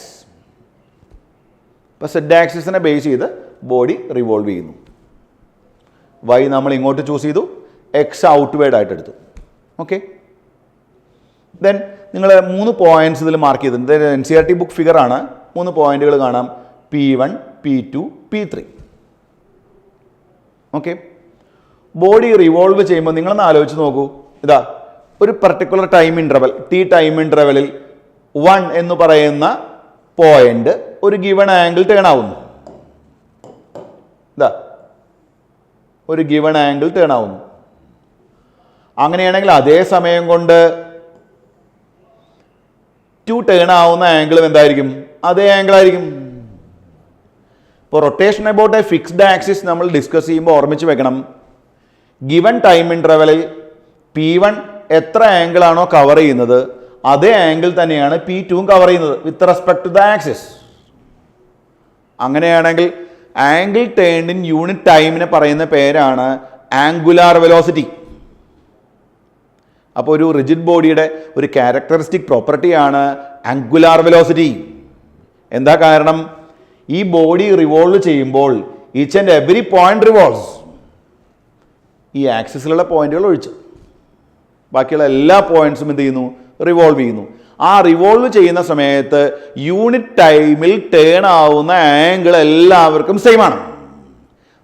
ഇപ്പോൾ Z ആക്സിസിനെ ബേസ് ചെയ്ത് ബോഡി റിവോൾവ് ചെയ്യുന്നു. Y നമ്മൾ ഇങ്ങോട്ട് ചൂസ് ചെയ്തു, X ഔട്ട്വേർഡ് ആയിട്ട് എടുത്തു. ഓക്കെ, ദെൻ നിങ്ങൾ 3 പോയിന്റ്സ് ഇതിൽ മാർക്ക് ചെയ്തിട്ടുണ്ട്. NCERT ബുക്ക് ഫിഗർ ആണ്. 3 പോയിന്റുകൾ കാണാം, P1 P2 P3. Okay, body revolve ചെയ്യുമ്പോൾ നിങ്ങളൊന്ന് ആലോചിച്ച് നോക്കൂ. ഇതാ ഒരു പർട്ടിക്കുലർ ടൈം ഇൻ്റർവൽ, ടൈം ഇൻ്റർവെലിൽ 1 എന്ന് പറയുന്ന പോയിന്റ് ഒരു ഗിവൺ ആംഗിൾ ടേൺ ആവുന്നു. ഇതാ ഒരു ഗിവൺ ആംഗിൾ ടേൺ ആവുന്നു. അങ്ങനെയാണെങ്കിൽ അതേ സമയം കൊണ്ട് 2 ടേൺ ആവുന്ന ആംഗിളും എന്തായിരിക്കും? അതേ ആംഗിൾ ആയിരിക്കും. ഇപ്പോൾ rotation about a fixed axis നമ്മൾ ഡിസ്കസ് ചെയ്യുമ്പോൾ ഓർമ്മിച്ച് വെക്കണം, ഗിവൺ ടൈം ഇൻ്റർവെലിൽ P1 എത്ര ആംഗിൾ ആണോ കവർ ചെയ്യുന്നത് അതേ ആംഗിൾ തന്നെയാണ് P2 കവർ ചെയ്യുന്നത് with respect to the axis. അങ്ങനെയാണെങ്കിൽ ആംഗിൾ ടേൺഡ് ഇൻ യൂണിറ്റ് ടൈമിനെ പറയുന്ന പേരാണ് ആംഗുലാർ വെലോസിറ്റി. അപ്പോൾ ഒരു റിജിഡ് ബോഡിയുടെ ഒരു ക്യാരക്ടറിസ്റ്റിക് പ്രോപ്പർട്ടിയാണ് ആംഗുലാർ വെലോസിറ്റി. എന്താ കാരണം? ഈ ബോഡി റിവോൾവ് ചെയ്യുമ്പോൾ each and every point revolves, ഈ ആക്സിസിലുള്ള പോയിന്റുകൾ ഒഴിച്ച് ബാക്കിയുള്ള എല്ലാ പോയിന്റ്സും എന്ത് ചെയ്യുന്നു? റിവോൾവ് ചെയ്യുന്നു. ആ റിവോൾവ് ചെയ്യുന്ന സമയത്ത് യൂണിറ്റ് ടൈമിൽ ടേൺ ആവുന്ന ആംഗിൾ എല്ലാവർക്കും സെയിം ആണ്.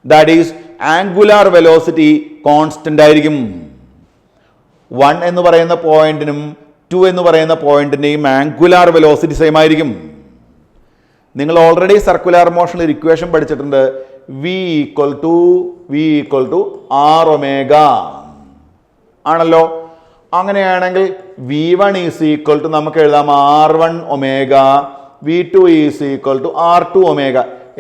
That is angular velocity constant ആയിരിക്കും. 1 എന്ന് പറയുന്ന പോയിന്റിനും 2 എന്ന് പറയുന്ന പോയിന്റിന്റെയും ആംഗുലാർ വെലോസിറ്റി സെയിം ആയിരിക്കും. നിങ്ങൾ ഓൾറെഡി സർക്കുലർ മോഷനിൽ ഒരു ഇക്വേഷൻ പഠിച്ചിട്ടുണ്ട്. V equal to R omega ആണല്ലോ. അങ്ങനെയാണെങ്കിൽ V1 ഈസ് ഈക്വൽ ടു നമുക്ക് എഴുതാം R1 omega, V2 is equal to R2 omega.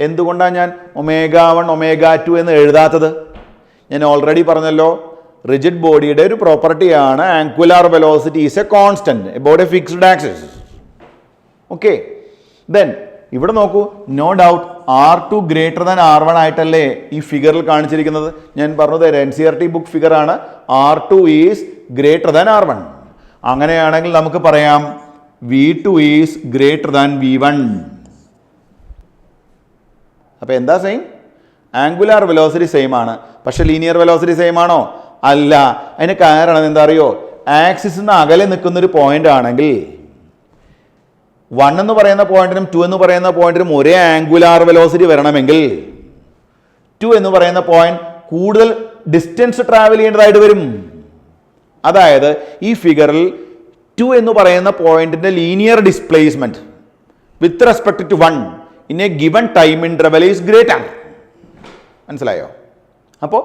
എന്തുകൊണ്ടാണ് ഞാൻ ω1 ω2 എന്ന് എഴുതാത്തത്? ഞാൻ ഓൾറെഡി പറഞ്ഞല്ലോ, റിജിഡ് ബോഡിയുടെ ഒരു പ്രോപ്പർട്ടിയാണ് angular velocity is A constant about A fixed axis. Okay, then ഇവിടെ നോക്കൂ, no doubt R2 greater than R1 ആയിട്ടല്ലേ ഈ ഫിഗറിൽ കാണിച്ചിരിക്കുന്നത്. ഞാൻ പറഞ്ഞത് NCERT ബുക്ക് ഫിഗർ ആണ്. R2 is greater than R1. അങ്ങനെയാണെങ്കിൽ നമുക്ക് പറയാം V2 is greater than V1. അപ്പോൾ എന്താ സെയിം? ആംഗുലാർ വെലോസിറ്റി സെയിം ആണ്. പക്ഷെ ലീനിയർ വെലോസിറ്റി സെയിം ആണോ? അല്ല. അതിന് കാരണം എന്താ അറിയോ? ആക്സിസിൽ നിന്ന് അകലെ നിൽക്കുന്ന ഒരു പോയിന്റ് ആണെങ്കിൽ 1 എന്ന് പറയുന്ന പോയിന്റിനും 2 എന്ന് പറയുന്ന പോയിന്റിനും ഒരേ ആംഗുലാർ വെലോസിറ്റി വരണമെങ്കിൽ 2 എന്ന് പറയുന്ന പോയിന്റ് കൂടുതൽ ഡിസ്റ്റൻസ് ട്രാവൽ ചെയ്യേണ്ടതായിട്ട് വരും. അതായത് ഈ ഫിഗറിൽ 2 എന്ന് പറയുന്ന പോയിന്റിന്റെ linear displacement with respect to 1 in a given time interval is greater. മനസ്സിലായോ? അപ്പോൾ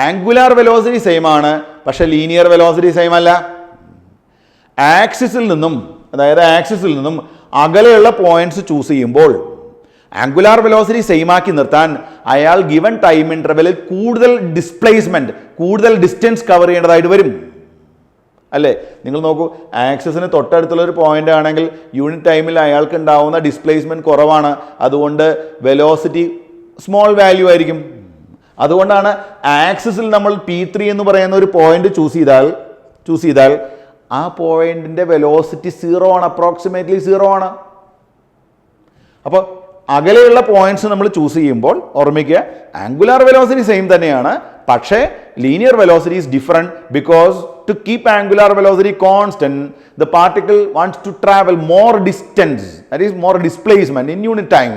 ആംഗുലാർ വെലോസിറ്റി സെയിം ആണ്, പക്ഷെ ലീനിയർ വെലോസിറ്റി സെയിം അല്ല. ആക്സിസിൽ നിന്നും അകലെയുള്ള പോയിന്റ്സ് ചൂസ് ചെയ്യുമ്പോൾ ആംഗുലാർ വെലോസിറ്റി സെയിം ആക്കി നിർത്താൻ അയാൾ ഗിവൺ ടൈം ഇന്റർവെലിൽ കൂടുതൽ ഡിസ്പ്ലേസ്മെന്റ്, കൂടുതൽ ഡിസ്റ്റൻസ് കവർ ചെയ്യേണ്ടതായിട്ട് വരും. അല്ലേ? നിങ്ങൾ നോക്കൂ, ആക്സിസിന് തൊട്ടടുത്തുള്ള ഒരു പോയിന്റ് ആണെങ്കിൽ യൂണിറ്റ് ടൈമിൽ അയാൾക്ക് ഉണ്ടാവുന്ന ഡിസ്പ്ലേസ്മെന്റ് കുറവാണ്. അതുകൊണ്ട് വെലോസിറ്റി സ്മോൾ വാല്യൂ ആയിരിക്കും. അതുകൊണ്ടാണ് ആക്സിസിൽ നമ്മൾ P3 എന്ന് പറയുന്ന ഒരു പോയിന്റ് ചൂസ് ചെയ്താൽ ആ പോയിന്റിന്റെ വെലോസിറ്റി 0 ആണ്, അപ്രോക്സിമേറ്റ്ലി 0 ആണ്. അപ്പോൾ അകലെയുള്ള പോയിന്റ്സ് നമ്മൾ ചൂസ് ചെയ്യുമ്പോൾ ഓർമ്മിക്കുക, ആംഗുലാർ വെലോസിറ്റി സെയിം തന്നെയാണ്, പക്ഷേ linear velocity is different. Because to keep angular velocity constant, the particle wants to travel more distance, that is more displacement in unit time.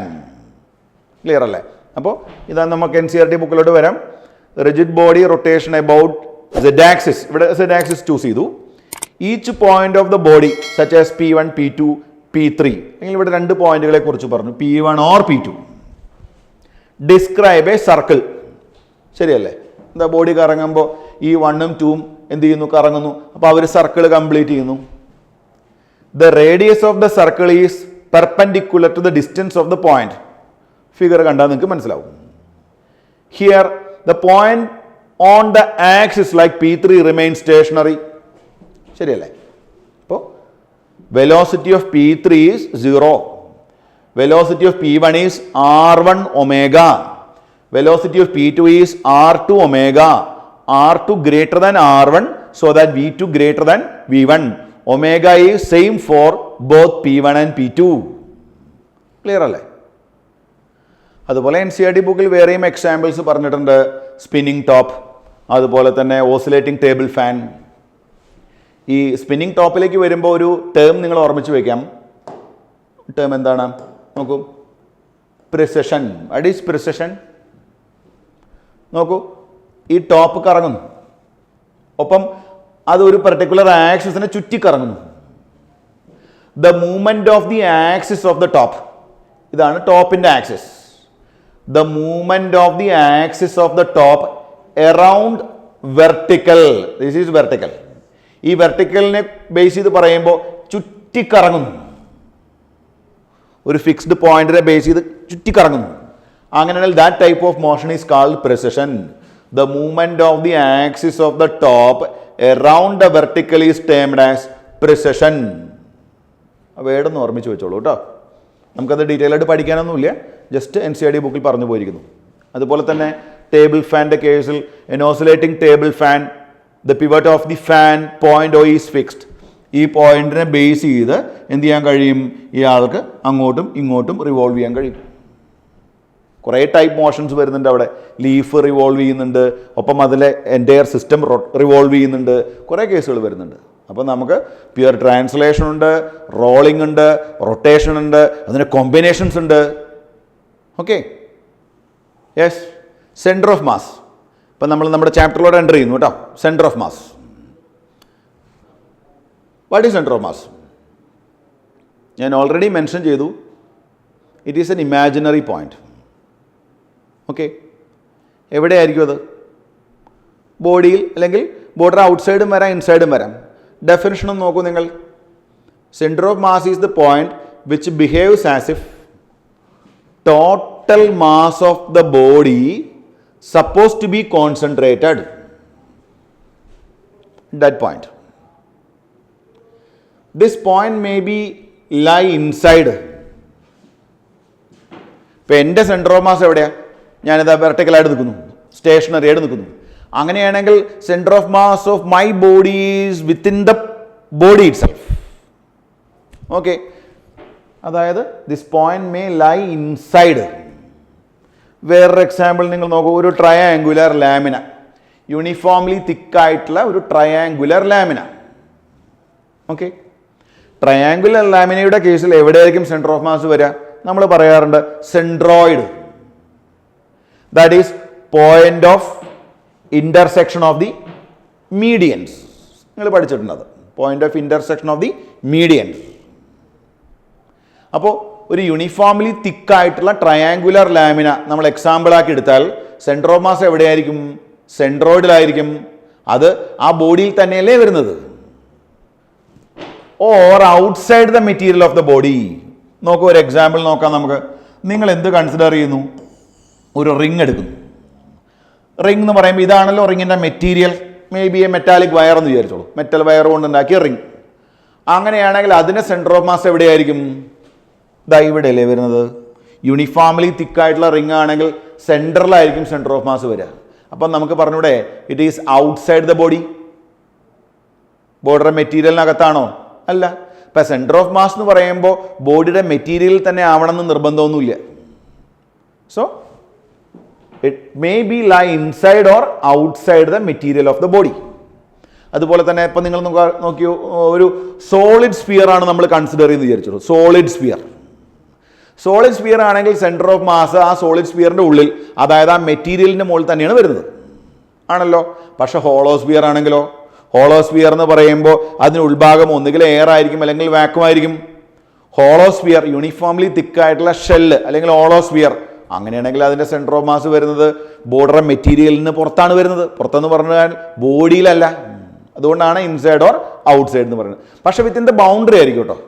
Clear അല്ലേ? അപ്പോൾ ഇതാ നമുക്ക് NCERT ബുക്കിലോട്ട് വരാം. Rigid body rotation about Z axis. ഇവിടെ Z ആക്സിസ് ചൂസ് ചെയ്തു. Each point of the body such as P1, P2, P3. അല്ലെങ്കിൽ ഇവിടെ 2 പോയിന്റുകളെ കുറിച്ച് പറഞ്ഞു, P1 or P2. Describe A circle. ശരിയല്ലേ? എന്താ, ബോഡി കറങ്ങുമ്പോൾ ഈ 1ഉം 2ഉം എന്ത് ചെയ്യുന്നു? കറങ്ങുന്നു. അപ്പോൾ അവർ സർക്കിൾ കംപ്ലീറ്റ് ചെയ്യുന്നു. The radius of the circle is perpendicular to the distance of the point. Figure കണ്ടാൽ നിങ്ങൾക്ക് മനസ്സിലാവും. Here the point on the axis like P3 remain stationary. ശരിയല്ലേ? അപ്പോൾ velocity of P3 is 0. Velocity of P1 is R1 omega. Velocity of P2 is R2 omega. R2 greater than R1 so that V2 greater than V1. Omega is same for both P1 and P2. Clear അല്ലേ? അതുപോലെ NCERT ബുക്കിൽ വേറെയും എക്സാമ്പിൾസ് പറഞ്ഞിട്ടുണ്ട്. സ്പിന്നിങ് ടോപ്പ്, അതുപോലെ തന്നെ ഓസിലേറ്റിംഗ് ടേബിൾ ഫാൻ. ഈ സ്പിന്നിങ് ടോപ്പിലേക്ക് വരുമ്പോൾ ഒരു ടേം നിങ്ങൾ ഓർമ്മിച്ച് വയ്ക്കാം. ടേം എന്താണ്? നോക്കൂ, പ്രിസിഷൻ. What is precision? നോക്കൂ, ഈ ടോപ്പ് കറങ്ങുന്നു, ഒപ്പം അത് ഒരു പെർട്ടിക്കുലർ ആക്സിസിനെ ചുറ്റി കറങ്ങുന്നു. The movement of the axis of the top, ഇതാണ് ടോപ്പിന്റെ axis. The movement of the axis of the top around vertical. This is vertical. ഈ വെർട്ടിക്കലിനെ ബേസ് ചെയ്ത് പറയുമ്പോൾ ചുറ്റിക്കറങ്ങുന്നു, ഒരു ഫിക്സ്ഡ് പോയിന്റിനെ ബേസ് ചെയ്ത് ചുറ്റിക്കറങ്ങുന്നു. അങ്ങനെയാണെങ്കിൽ that type of motion is called precision. The movement of the axis of the top around the vertical is termed as precession. വേടൊന്ന് ഓർമ്മിച്ച് വെച്ചോളൂ കേട്ടോ. നമുക്കത് ഡീറ്റെയിൽ ആയിട്ട് പഠിക്കാനൊന്നുമില്ല, ജസ്റ്റ് NCERT ബുക്കിൽ പറഞ്ഞു പോയിരിക്കുന്നു. അതുപോലെ തന്നെ ടേബിൾ ഫാൻ്റെ കേസിൽ N oscillating table fan the pivot of the fan point O is fixed. ഈ പോയിന്റിനെ ബേസ് ചെയ്ത് എന്ത് ചെയ്യാൻ കഴിയും? ഇയാൾക്ക് അങ്ങോട്ടും ഇങ്ങോട്ടും റിവോൾവ് ചെയ്യാൻ കഴിയും. കുറേ ടൈപ്പ് മോഷൻസ് വരുന്നുണ്ട് അവിടെ. ലീഫ് റിവോൾവ് ചെയ്യുന്നുണ്ട്, ഒപ്പം അതിലെ എൻറ്റയർ സിസ്റ്റം റിവോൾവ് ചെയ്യുന്നുണ്ട്, കുറേ കേസുകൾ വരുന്നുണ്ട്. അപ്പോൾ നമുക്ക് പ്യുവർ ട്രാൻസ്ലേഷൻ ഉണ്ട്, റോളിംഗ് ഉണ്ട്, റൊട്ടേഷൻ ഉണ്ട്, അതിന് കോമ്പിനേഷൻസ് ഉണ്ട്. Okay, yes. Centre of mass ഇപ്പം നമ്മൾ നമ്മുടെ ചാപ്റ്ററിലോട് എൻ്റർ ചെയ്യുന്നു കേട്ടോ. Centre of mass. What is centre of mass? ഞാൻ ഓൾറെഡി മെൻഷൻ ചെയ്തു, it is an imaginary point. Okay, എവിടെയായിരിക്കും അത്? ബോഡിയിൽ, അല്ലെങ്കിൽ ബോർഡർ ഔട്ട്സൈഡും വരാം, ഇൻസൈഡും വരാം. ഡെഫിനിഷനും നോക്കൂ നിങ്ങൾ. Centre of mass is the point which behaves as if total mass of the body supposed to be concentrated that point. This point may be lie inside. ഇപ്പം എൻ്റെ സെൻറ്റർ ഓഫ് മാസ് എവിടെയാണ്? ഞാനിതാ വെർട്ടിക്കലായിട്ട് നിൽക്കുന്നു, സ്റ്റേഷനറി ആയിട്ട് നിൽക്കുന്നു. അങ്ങനെയാണെങ്കിൽ centre of mass of my body is within the body itself. Okay, അതായത് this point may lie inside. വേറൊരു എക്സാമ്പിൾ നിങ്ങൾ നോക്കൂ. ഒരു ട്രയാങ്കുലർ ലാമിന, യൂണിഫോംലി തിക്കായിട്ടുള്ള ഒരു ട്രയാങ്കുലർ ലാമിന. ഓക്കെ, ട്രയാങ്കുലർ ലാമിനയുടെ കേസിൽ എവിടെയായിരിക്കും സെൻറ്റർ ഓഫ് മാസ് വരിക? നമ്മൾ പറയാറുണ്ട് centroid. That is point of intersection of the medians. നിങ്ങൾ പഠിച്ചിട്ടുണ്ട് അത്, point of intersection of the medians. അപ്പോൾ ഒരു യൂണിഫോംലി തിക്കായിട്ടുള്ള ട്രയാങ്കുലർ ലാമിന നമ്മൾ എക്സാമ്പിളാക്കി എടുത്താൽ സെൻറ്റർ ഓഫ് മാസ് എവിടെയായിരിക്കും? സെൻട്രോയിഡിലായിരിക്കും. അത് ആ ബോഡിയിൽ തന്നെയല്ലേ വരുന്നത്? Or outside the material of the body. നോക്കൂ, ഒരു എക്സാമ്പിൾ നോക്കാം നമുക്ക്. നിങ്ങൾ എന്ത് കൺസിഡർ ചെയ്യുന്നു? ഒരു റിങ് എടുക്കുന്നു. റിങ് എന്ന് പറയുമ്പോൾ ഇതാണല്ലോ റിങ്ങിൻ്റെ material. May be a metallic wire എന്ന് വിചാരിച്ചോളൂ, മെറ്റൽ വയർ കൊണ്ടുണ്ടാക്കിയ റിങ്. അങ്ങനെയാണെങ്കിൽ അതിൻ്റെ സെൻറ്റർ ഓഫ് മാസ് എവിടെയായിരിക്കും? ദാ ഇവിടെയല്ലേ വരുന്നത്. യൂണിഫോംലി തിക്കായിട്ടുള്ള റിങ് ആണെങ്കിൽ സെൻറ്ററിലായിരിക്കും സെൻറ്റർ ഓഫ് മാസ് വരിക. അപ്പം നമുക്ക് പറഞ്ഞൂടെ it is outside the body? ബോഡിയുടെ മെറ്റീരിയലിനകത്താണോ? അല്ല. ഇപ്പം സെൻറ്റർ ഓഫ് മാസ് എന്ന് പറയുമ്പോൾ ബോഡിയുടെ മെറ്റീരിയലിൽ തന്നെ ആവണമെന്ന് നിർബന്ധമൊന്നുമില്ല. So it may be lie inside or outside the material of the body. അതുപോലെ തന്നെ ഇപ്പം നിങ്ങൾ നോക്കിയോ, ഒരു സോളിഡ് സ്ഫിയർ ആണ് നമ്മൾ കൺസിഡർ ചെയ്ത് വിചാരിച്ചോളൂ. Solid sphere. സോളിഡ് സ്ഫിയർ ആണെങ്കിൽ സെൻറ്റർ ഓഫ് മാസ് ആ സോളിഡ് സ്ഫിയറിൻ്റെ ഉള്ളിൽ, അതായത് ആ മെറ്റീരിയലിൻ്റെ മുകളിൽ തന്നെയാണ് വരുന്നത്, ആണല്ലോ. പക്ഷെ ഹോളോ സ്ഫിയർ ആണെങ്കിലോ? ഹോളോ സ്ഫിയർ എന്ന് പറയുമ്പോൾ അതിന് ഉൾഭാഗം ഒന്നുകിൽ എയർ ആയിരിക്കും, അല്ലെങ്കിൽ വാക്വം ആയിരിക്കും. ഹോളോ സ്ഫിയർ, യൂണിഫോംലി തിക്കായിട്ടുള്ള ഷെല്ല് അല്ലെങ്കിൽ ഹോളോ സ്ഫിയർ, അങ്ങനെയാണെങ്കിൽ അതിൻ്റെ സെൻറ്റർ ഓഫ് മാസ് വരുന്നത് ബോർഡർ മെറ്റീരിയലിന് പുറത്താണ് വരുന്നത്. പുറത്തെന്ന് പറഞ്ഞാൽ ബോഡിയിലല്ല. അതുകൊണ്ടാണ് ഇൻസൈഡ് ഓർ ഔട്ട്സൈഡ് എന്ന് പറയുന്നത്. പക്ഷെ വിത്തിൻ ദ ബൗണ്ടറി ആയിരിക്കും കേട്ടോ,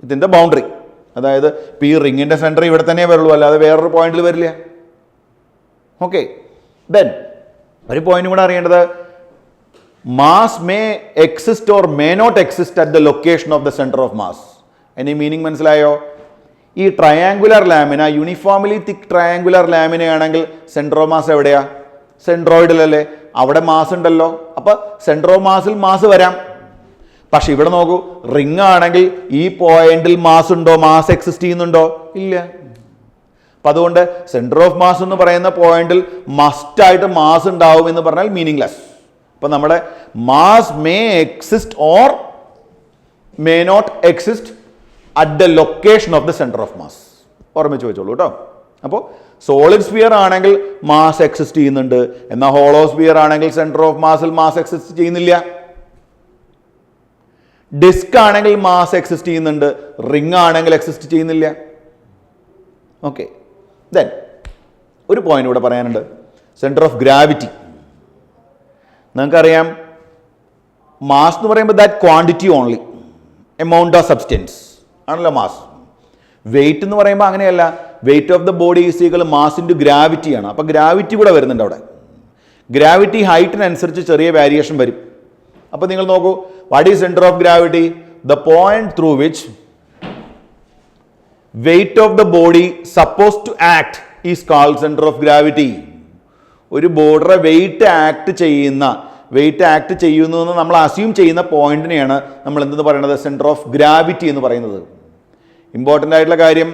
വിത്തിൻ ദ ബൗണ്ടറി. അതായത് ഇപ്പോൾ ഈ റിങ്ങിൻ്റെ സെൻറ്റർ ഇവിടെ തന്നെ വരുള്ളൂ, അല്ലാതെ വേറൊരു പോയിന്റിൽ വരില്ല. ഓക്കെ, ദെൻ ഒരു പോയിന്റ് കൂടെ അറിയേണ്ടത്, mass may exist or may not exist at the location of the centre of mass. Any meaning മനസ്സിലായോ? ഈ triangular lamina, uniformly thick triangular ലാമിനയാണെങ്കിൽ സെൻറ്റർ ഓഫ് മാസ് എവിടെയാ? സെൻട്രോയിഡിലല്ലേ? അവിടെ മാസ് ഉണ്ടല്ലോ. അപ്പോൾ സെൻറ്റർ ഓഫ് മാസിൽ മാസ് വരാം. പക്ഷെ ഇവിടെ നോക്കൂ, റിങ് ആണെങ്കിൽ ഈ പോയിന്റിൽ മാസ് ഉണ്ടോ? മാസ് എക്സിസ്റ്റ് ചെയ്യുന്നുണ്ടോ? ഇല്ല. അപ്പം അതുകൊണ്ട് സെൻറ്റർ ഓഫ് മാസ് എന്ന് പറയുന്ന പോയിന്റിൽ മസ്റ്റായിട്ട് മാസ് ഉണ്ടാവും എന്ന് പറഞ്ഞാൽ മീനിങ്ലെസ്. അപ്പം നമ്മുടെ mass may exist or may not exist at the location of the centre of mass. ഓർമ്മിച്ച് വെച്ചോളൂ കേട്ടോ. അപ്പോൾ സോളിഡ് സ്ഫിയർ ആണെങ്കിൽ മാസ് എക്സിസ്റ്റ് ചെയ്യുന്നുണ്ട്, എന്നാൽ ഹോളോ സ്ഫിയർ ആണെങ്കിൽ സെൻറ്റർ ഓഫ് മാസിൽ മാസ് എക്സിസ്റ്റ് ചെയ്യുന്നില്ല. ഡിസ്ക് ആണെങ്കിൽ മാസ് എക്സിസ്റ്റ് ചെയ്യുന്നുണ്ട്, റിങ് ആണെങ്കിൽ എക്സിസ്റ്റ് ചെയ്യുന്നില്ല. ഓക്കെ, ദെൻ ഒരു പോയിന്റ് ഇവിടെ പറയാനുണ്ട്, സെൻറ്റർ ഓഫ് ഗ്രാവിറ്റി. നിങ്ങൾക്കറിയാം മാസ് എന്ന് പറയുമ്പോൾ that quantity only, amount of substance ആണല്ലോ മാസ്. വെയിറ്റ് എന്ന് പറയുമ്പോൾ അങ്ങനെയല്ല, wait of the body is equal mass into gravity ആണ്. അപ്പോൾ ഗ്രാവിറ്റി കൂടെ വരുന്നുണ്ട് അവിടെ. ഗ്രാവിറ്റി ഹൈറ്റിനനുസരിച്ച് ചെറിയ വേരിയേഷൻ വരും. അപ്പോൾ നിങ്ങൾ നോക്കൂ, what is centre of gravity? The point through which weight of the body suppose to act is called centre of gravity. ഒരു ബോർഡറെ വെയിറ്റ് ആക്ട് ചെയ്യുന്നു എന്ന് നമ്മൾ അസ്യൂം ചെയ്യുന്ന പോയിന്റിനെയാണ് നമ്മൾ എന്തെന്ന് പറയുന്നത്, സെൻറ്റർ ഓഫ് ഗ്രാവിറ്റി എന്ന് പറയുന്നത്. ഇമ്പോർട്ടൻ്റ് ആയിട്ടുള്ള കാര്യം,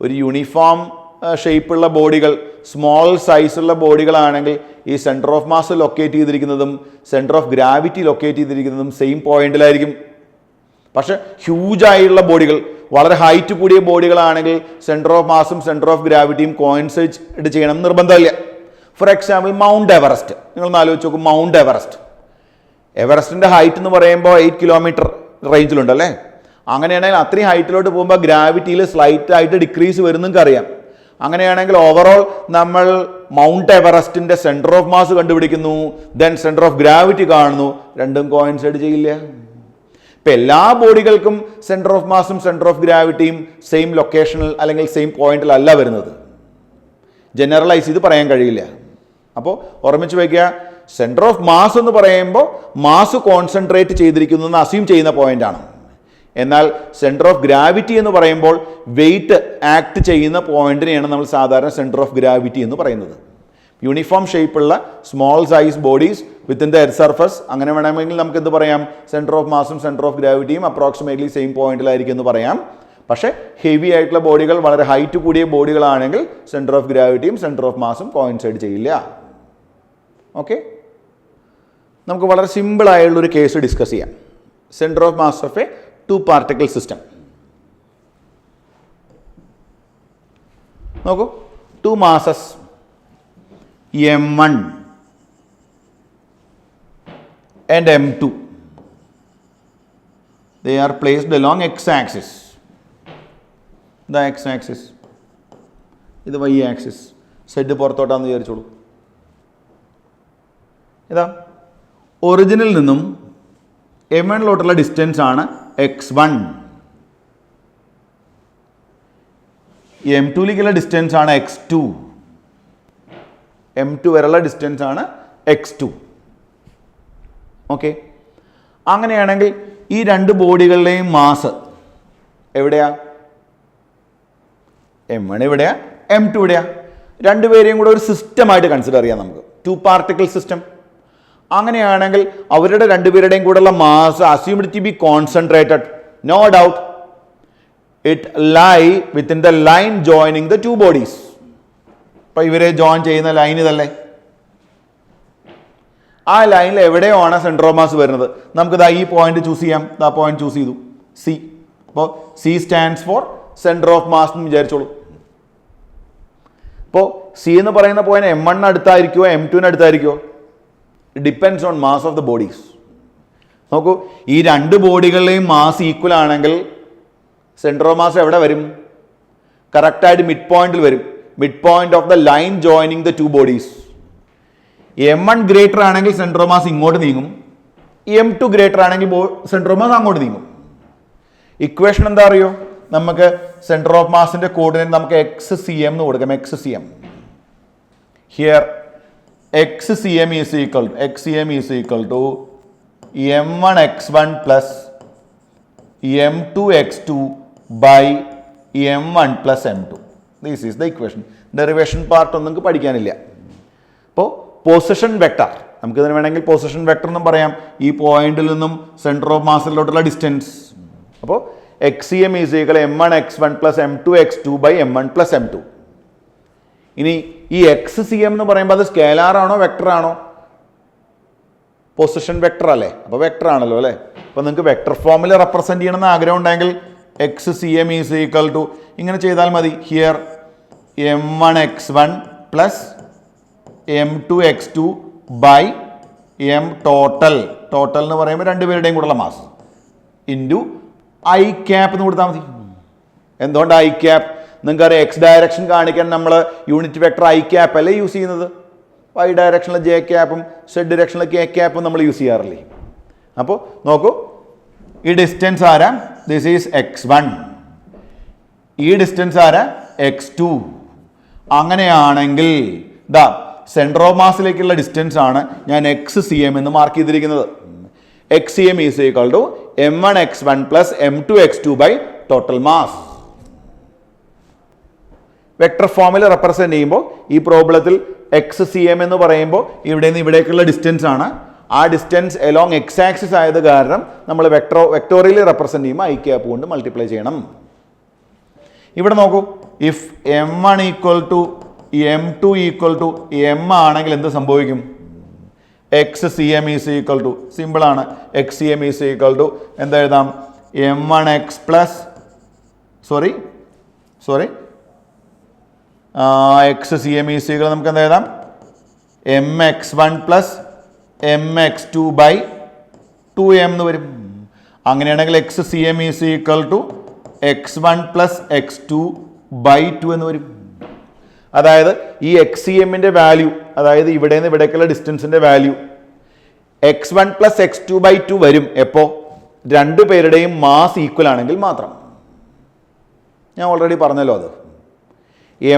ഒരു യൂണിഫോം ഷേപ്പുള്ള ബോഡികൾ, സ്മോൾ സൈസുള്ള ബോഡികളാണെങ്കിൽ ഈ സെൻറ്റർ ഓഫ് മാസ് ലൊക്കേറ്റ് ചെയ്തിരിക്കുന്നതും സെൻറ്റർ ഓഫ് ഗ്രാവിറ്റി ലൊക്കേറ്റ് ചെയ്തിരിക്കുന്നതും സെയിം പോയിന്റിലായിരിക്കും. പക്ഷേ ഹ്യൂജ് ആയിട്ടുള്ള ബോഡികൾ, വളരെ ഹൈറ്റ് കൂടിയ ബോഡികളാണെങ്കിൽ സെൻറ്റർ ഓഫ് മാസും സെൻറ്റർ ഓഫ് ഗ്രാവിറ്റിയും കോയിൻസൈഡ് ചെയ്യണം നിർബന്ധമില്ല. ഫോർ എക്സാമ്പിൾ മൗണ്ട് എവറസ്റ്റ്, നിങ്ങളൊന്ന് ആലോചിച്ച് നോക്കും. മൗണ്ട് എവറസ്റ്റിൻ്റെ ഹൈറ്റ് എന്ന് പറയുമ്പോൾ 8 കിലോമീറ്റർ റേഞ്ചിലുണ്ടല്ലേ. അങ്ങനെയാണെങ്കിൽ അത്രയും ഹൈറ്റിലോട്ട് പോകുമ്പോൾ ഗ്രാവിറ്റിയിൽ സ്ലൈറ്റ് ആയിട്ട് ഡിക്രീസ് വരും നിങ്ങൾക്ക് അറിയാം. അങ്ങനെയാണെങ്കിൽ ഓവറോൾ നമ്മൾ മൗണ്ട് എവറസ്റ്റിൻ്റെ സെൻറ്റർ ഓഫ് മാസ് കണ്ടുപിടിക്കുന്നു, ദെൻ സെൻറ്റർ ഓഫ് ഗ്രാവിറ്റി കാണുന്നു, രണ്ടും കോയിൻസൈഡ് ചെയ്യില്ല. ഇപ്പം എല്ലാ ബോഡികൾക്കും സെൻറ്റർ ഓഫ് മാസും സെൻറ്റർ ഓഫ് ഗ്രാവിറ്റിയും സെയിം ലൊക്കേഷനിൽ അല്ലെങ്കിൽ സെയിം പോയിന്റിലല്ല വരുന്നത്. ജനറലൈസ് ചെയ്ത് പറയാൻ കഴിയില്ല. അപ്പോൾ ഓർമ്മിച്ച് വയ്ക്കുക, സെൻറ്റർ ഓഫ് മാസ് എന്ന് പറയുമ്പോൾ മാസ് കോൺസെൻട്രേറ്റ് ചെയ്തിരിക്കുന്നു എന്ന് അസ്യൂം ചെയ്യുന്ന പോയിന്റാണ്. എന്നാൽ സെൻറ്റർ ഓഫ് ഗ്രാവിറ്റി എന്ന് പറയുമ്പോൾ വെയിറ്റ് ആക്ട് ചെയ്യുന്ന പോയിന്റിനെയാണ് നമ്മൾ സാധാരണ സെൻറ്റർ ഓഫ് ഗ്രാവിറ്റി എന്ന് പറയുന്നത്. യൂണിഫോം ഷേപ്പുള്ള small size bodies within the earth surface, അങ്ങനെ വേണമെങ്കിൽ നമുക്ക് എന്ത് പറയാം, സെൻറ്റർ ഓഫ് മാസും സെൻറ്റർ ഓഫ് ഗ്രാവിറ്റിയും അപ്രോക്സിമേറ്റ്ലി സെയിം പോയിന്റിലായിരിക്കും എന്ന് പറയാം. പക്ഷേ ഹെവി ആയിട്ടുള്ള ബോഡികൾ, വളരെ ഹൈറ്റ് കൂടിയ ബോഡികളാണെങ്കിൽ സെൻറ്റർ ഓഫ് ഗ്രാവിറ്റിയും സെൻറ്റർ ഓഫ് മാസും കോയിൻസൈഡ് ചെയ്യില്ല. ഓക്കെ, നമുക്ക് വളരെ സിമ്പിൾ ആയുള്ളൊരു കേസ് ഡിസ്കസ് ചെയ്യാം. Centre of mass of a 2 particle system. നോക്കൂ, 2 masses m1 and m2. They are placed along x-axis. The x-axis. ഇത് y-axis. സെഡ് പുറത്തോട്ടാന്ന് വിചാരിച്ചോളൂ. ഇതാ ഒറിജിനിൽ നിന്നും m1ലോട്ടുള്ള ഡിസ്റ്റൻസ് ആണ് x1. m2ലേക്കുള്ള ഡിസ്റ്റൻസ് ആണ് x2. m2 വരെയുള്ള ഡിസ്റ്റൻസ് ആണ് x2. ഓക്കെ, അങ്ങനെയാണെങ്കിൽ ഈ രണ്ട് ബോഡികളുടെയും മാസ് എവിടെയാ? m1 എവിടെയാ, m2 എവിടെയാ? രണ്ടുപേരെയും കൂടെ ഒരു സിസ്റ്റമായിട്ട് കൺസിഡർ ചെയ്യാം നമുക്ക്, 2 particle സിസ്റ്റം. അങ്ങനെയാണെങ്കിൽ അവരുടെ രണ്ടുപേരുടെയും കൂടെയുള്ള mass assumed to be concentrated, no doubt. It lie within the line joining the 2 bodies. അപ്പോൾ ഇവരെ ജോയിൻ ചെയ്യുന്ന ലൈൻ ഇതല്ലേ? ആ ലൈനിൽ എവിടെയാണ് സെൻറ്റർ ഓഫ് മാസ് വരുന്നത്? നമുക്കിതാ ഈ പോയിന്റ് ചൂസ് ചെയ്യാം. ആ പോയിന്റ് ചൂസ് ചെയ്തു, സി. അപ്പോൾ C stands for centre of mass എന്ന് വിചാരിച്ചോളൂ. അപ്പോൾ സി എന്ന് പറയുന്ന പോയിന്റ് m1 അടുത്തായിരിക്കുമോ m2 അടുത്തായിരിക്കുമോ? Depends on mass of the bodies. നോക്കൂ, ഈ രണ്ട് ബോഡികളുടെയും മാസ് ഈക്വൽ ആണെങ്കിൽ സെൻറ്റർ ഓഫ് മാസ് എവിടെ വരും? കറക്റ്റായിട്ട് മിഡ് പോയിന്റിൽ വരും. Mid point of the line joining the 2 bodies. m1 greater ആണെങ്കിൽ സെൻറ്റർ ഓഫ് മാസ് ഇങ്ങോട്ട് നീങ്ങും, m2 ഗ്രേറ്റർ ആണെങ്കിൽ സെൻറ്റർ ഓഫ് മാസ് അങ്ങോട്ട് നീങ്ങും. ഇക്വേഷൻ എന്താ അറിയോ? നമുക്ക് സെൻറ്റർ ഓഫ് മാസിന്റെ കോർഡിനേറ്റ് നമുക്ക് xcm എന്ന് കൊടുക്കാം. xcm here xcm is equal to m1 x1 plus m2 x2 by m1 plus m2. This is the equation. Derivation part ഒന്നും നിങ്ങൾക്ക് പഠിക്കാനില്ല. അപ്പോൾ പൊസിഷൻ വെക്ടർ, നമുക്കിതിന് വേണമെങ്കിൽ പൊസിഷൻ വെക്ടർ എന്നും പറയാം. ഈ പോയിന്റിൽ നിന്നും സെൻറ്റർ ഓഫ് മാസിലോട്ടുള്ള ഡിസ്റ്റൻസ്. അപ്പോൾ xcm is equal to m1 x1 plus m2 x2 by m1 plus m2. ഇനി ഈ xcm എന്ന് പറയുമ്പോൾ അത് സ്കേലാർ ആണോ വെക്ടർ ആണോ? പൊസിഷൻ വെക്ടർ അല്ലേ, അപ്പോൾ വെക്ടർ ആണല്ലോ അല്ലേ. അപ്പോൾ നിങ്ങൾക്ക് വെക്ടർ ഫോമിൽ റെപ്രസെൻറ്റ് ചെയ്യണമെന്ന് ആഗ്രഹം ഉണ്ടെങ്കിൽ xcm is equal to ഇങ്ങനെ ചെയ്താൽ മതി. Here m1 x1 plus m2 x2 by m total എന്ന് പറയുമ്പോൾ രണ്ടുപേരുടെയും കൂടെയുള്ള മാസ് ഇൻറ്റു ഐ ക്യാപ്പ് എന്ന് കൊടുത്താൽ മതി. എന്തുകൊണ്ട് ഐ ക്യാപ്പ്? നിങ്ങൾക്കറിയാം, എക്സ് ഡയറക്ഷൻ കാണിക്കാൻ നമ്മൾ യൂണിറ്റ് വെക്ടർ ഐ ക്യാപ്പ് അല്ലേ യൂസ് ചെയ്യുന്നത്. വൈ ഡയറക്ഷനിൽ ജെ ക്യാപ്പും സെഡ് ഡയറക്ഷനിൽ കെ ക്യാപ്പും നമ്മൾ യൂസ് ചെയ്യാറില്ലേ. അപ്പോൾ നോക്കൂ, ഈ ഡിസ്റ്റൻസ് ആരാ? This is x1. ഈ ഡിസ്റ്റൻസ് ആരാ? x2. അങ്ങനെയാണെങ്കിൽ ദാ സെൻറ്റർ ഓഫ് മാസിലേക്കുള്ള ഡിസ്റ്റൻസ് ആണ് ഞാൻ xcm എന്ന് മാർക്ക് ചെയ്തിരിക്കുന്നത്. xcm is equal to m1 x1 plus m2 x2 by total mass. Vector ഫോമിൽ റെപ്രസെന്റ് ചെയ്യുമ്പോൾ ഈ പ്രോബ്ലത്തിൽ എക്സ് സി എം എന്ന് പറയുമ്പോൾ ഇവിടെ നിന്ന് ഇവിടേക്കുള്ള ഡിസ്റ്റൻസ് ആണ്. ആ ഡിസ്റ്റൻസ് എലോങ് എക്സ് ആക്സിസ് ആയത് കാരണം നമ്മൾ വെക്ടോറിയലി റെപ്രസെന്റ് ചെയ്യുമ്പോൾ ഐ ക്യാപ്പ് കൊണ്ട് മൾട്ടിപ്ലൈ ചെയ്യണം. ഇവിടെ നോക്കൂ, if M1 equal to M2 equal to M ആണെങ്കിൽ എന്ത് സംഭവിക്കും? X C M is equal to, സിമ്പിളാണ്, x C M is equal to എന്താ എഴുതാം? M1x plus x C M is equal നമുക്ക് എന്താ എഴുതാം? mx1 plus mx2 by 2m എന്ന് വരും. അങ്ങനെയാണെങ്കിൽ X C M is equal to x1 plus x2 by 2 എന്ന് വരും. അതായത് ഈ എക്സ് സി എമ്മിൻ്റെ വാല്യൂ, അതായത് ഇവിടെ നിന്ന് ഇവിടേക്കുള്ള ഡിസ്റ്റൻസിൻ്റെ value x1 plus x2 by 2 വരും. എപ്പോൾ? രണ്ടു പേരുടെയും മാസ് ഈക്വൽ ആണെങ്കിൽ മാത്രം. ഞാൻ ഓൾറെഡി പറഞ്ഞല്ലോ അത്.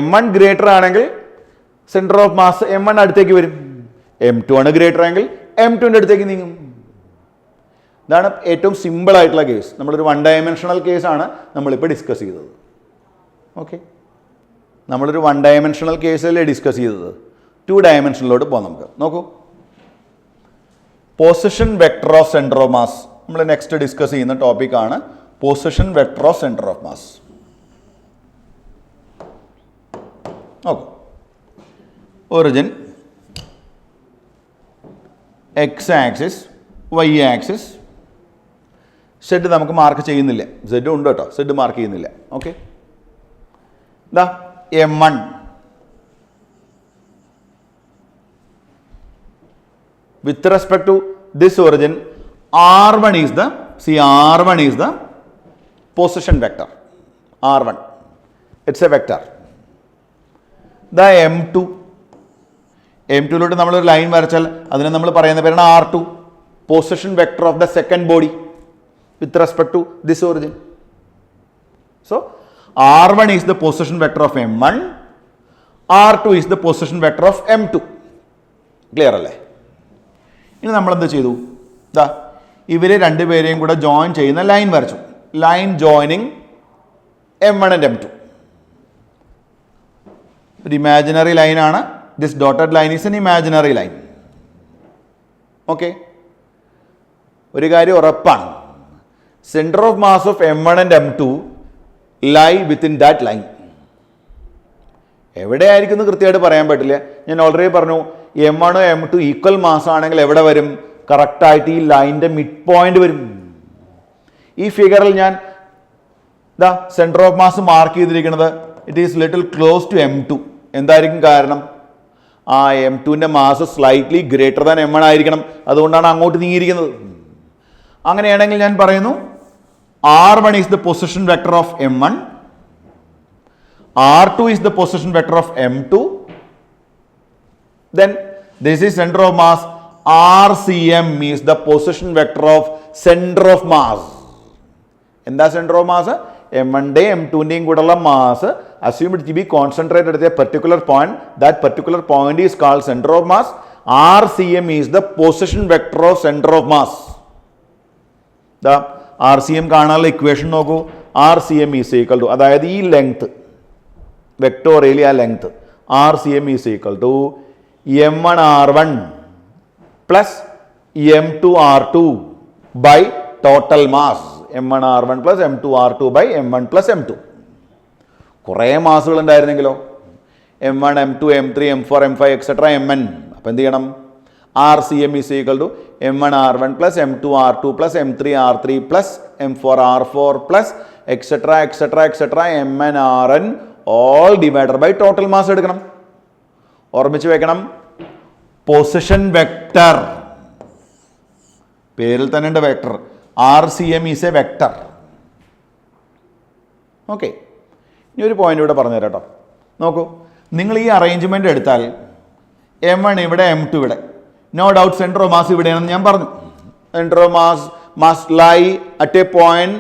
M1 ഗ്രേറ്റർ ആണെങ്കിൽ സെൻറ്റർ ഓഫ് മാസ് M1 അടുത്തേക്ക് വരും. M2 ആണ് ഗ്രേറ്റർ ആണെങ്കിൽ M2ൻ്റെ അടുത്തേക്ക് നീങ്ങും. ഇതാണ് ഏറ്റവും സിമ്പിൾ ആയിട്ടുള്ള കേസ്. നമ്മളൊരു 1 ഡയമെൻഷണൽ കേസാണ് നമ്മളിപ്പോൾ ഡിസ്കസ് ചെയ്തത്. ഓക്കെ, നമ്മളൊരു 1 ഡയമെൻഷണൽ കേസല്ലേ ഡിസ്കസ് ചെയ്തത്. 2 ഡയമെൻഷനിലോട്ട് പോകാം നമുക്ക്. നോക്കൂ, position vector of centre of mass നമ്മൾ നെക്സ്റ്റ് ഡിസ്കസ് ചെയ്യുന്ന ടോപ്പിക്കാണ് position vector of centre of mass. Okay, origin, X axis, Y axis, Z നമുക്ക് മാർക്ക് ചെയ്യുന്നില്ല. സെഡ് ഉണ്ട് കേട്ടോ, സെഡ് മാർക്ക് ചെയ്യുന്നില്ല. ഓക്കെ, ഇതാ M1 with respect to this origin, R1 is the position vector. R1, it's a vector. The M2ലോട്ട് നമ്മളൊരു ലൈൻ വരച്ചാൽ അതിനെ നമ്മൾ പറയുന്ന പേരാണ് R2, position vector of the second body with respect to this origin. So R1 is the position vector of M1, R2 is the position vector of M2. Clear അല്ലേ? ഇനി നമ്മൾ എന്ത് ചെയ്തു? ഇതാ ഇവരെ രണ്ടുപേരെയും കൂടെ ജോയിൻ ചെയ്യുന്ന ലൈൻ വരച്ചു. Line joining M1 and M2. ഒരു ഇമാജിനറി ലൈനാണ്. This dotted line is an imaginary line. Okay, ഒരു കാര്യം ഉറപ്പാണ്, centre of mass of M1 and M2 lie within that line. എവിടെയായിരിക്കും എന്ന് കൃത്യമായിട്ട് പറയാൻ പറ്റില്ല. ഞാൻ ഓൾറെഡി പറഞ്ഞു, M1 M2 ഈക്വൽ മാസ് ആണെങ്കിൽ എവിടെ വരും? കറക്റ്റായിട്ട് ഈ ലൈനിൻ്റെ മിഡ് പോയിന്റ് വരും. ഈ ഫിഗറിൽ ഞാൻ ദാ സെൻറ്റർ ഓഫ് മാസ് മാർക്ക് ചെയ്തിരിക്കുന്നത് it is little close to M2. എന്തായിരിക്കും കാരണം? ആ M2ൻ്റെ mass slightly greater than M1 ആയിരിക്കണം. അതുകൊണ്ടാണ് അങ്ങോട്ട് നീങ്ങിയിരിക്കുന്നത്. അങ്ങനെയാണെങ്കിൽ ഞാൻ പറയുന്നു R1 is the position vector of M1, R2 is the position vector of M2, then this is center of mass, RCM is the position vector of center of mass. എന്താ center of mass? M1ൻ്റെയും M2ൻ്റെയും കൂടെയുള്ള mass assumed to be concentrated at a particular point. That particular point is called center of mass. RCM is the position vector of center of mass. The RCM കാണാനുള്ള ഇക്വേഷൻ നോക്കൂ. RCM ഈസ് ഈക്വൽ ടു, അതായത് ഈ ലെങ്ത് വെക്ടോറിയലി ആ length RCM is equal to M1R1 plus M2R2 by total mass. M1R1 plus M2R2 by M1 plus M2. കുറേ മാസുകൾ ഉണ്ടായിരുന്നെങ്കിലോ? M1, M2, M3, M4, M5 etcetera Mn. അപ്പം എന്ത് ചെയ്യണം? RCM is equal to M1R1 plus M2R2 plus M3R3 plus M4R4 plus etc. MnRn all divided by total mass എടുക്കണം. ഓർമ്മിച്ച് വെക്കണം, പൊസിഷൻ വെക്ടർ, പേരിൽ തന്നെ ഉണ്ട് vector. RCM is a vector. Okay, ഇനി ഒരു പോയിന്റ് ഇവിടെ പറഞ്ഞു തരാം കേട്ടോ. നോക്കൂ, നിങ്ങൾ ഈ അറേഞ്ച്മെന്റ് എടുത്താൽ M1 ഇവിടെ, M2 ഇവിടെ, no doubt centre of mass ഇവിടെയാണെന്ന് ഞാൻ പറഞ്ഞു. Centre of mass must lie at a point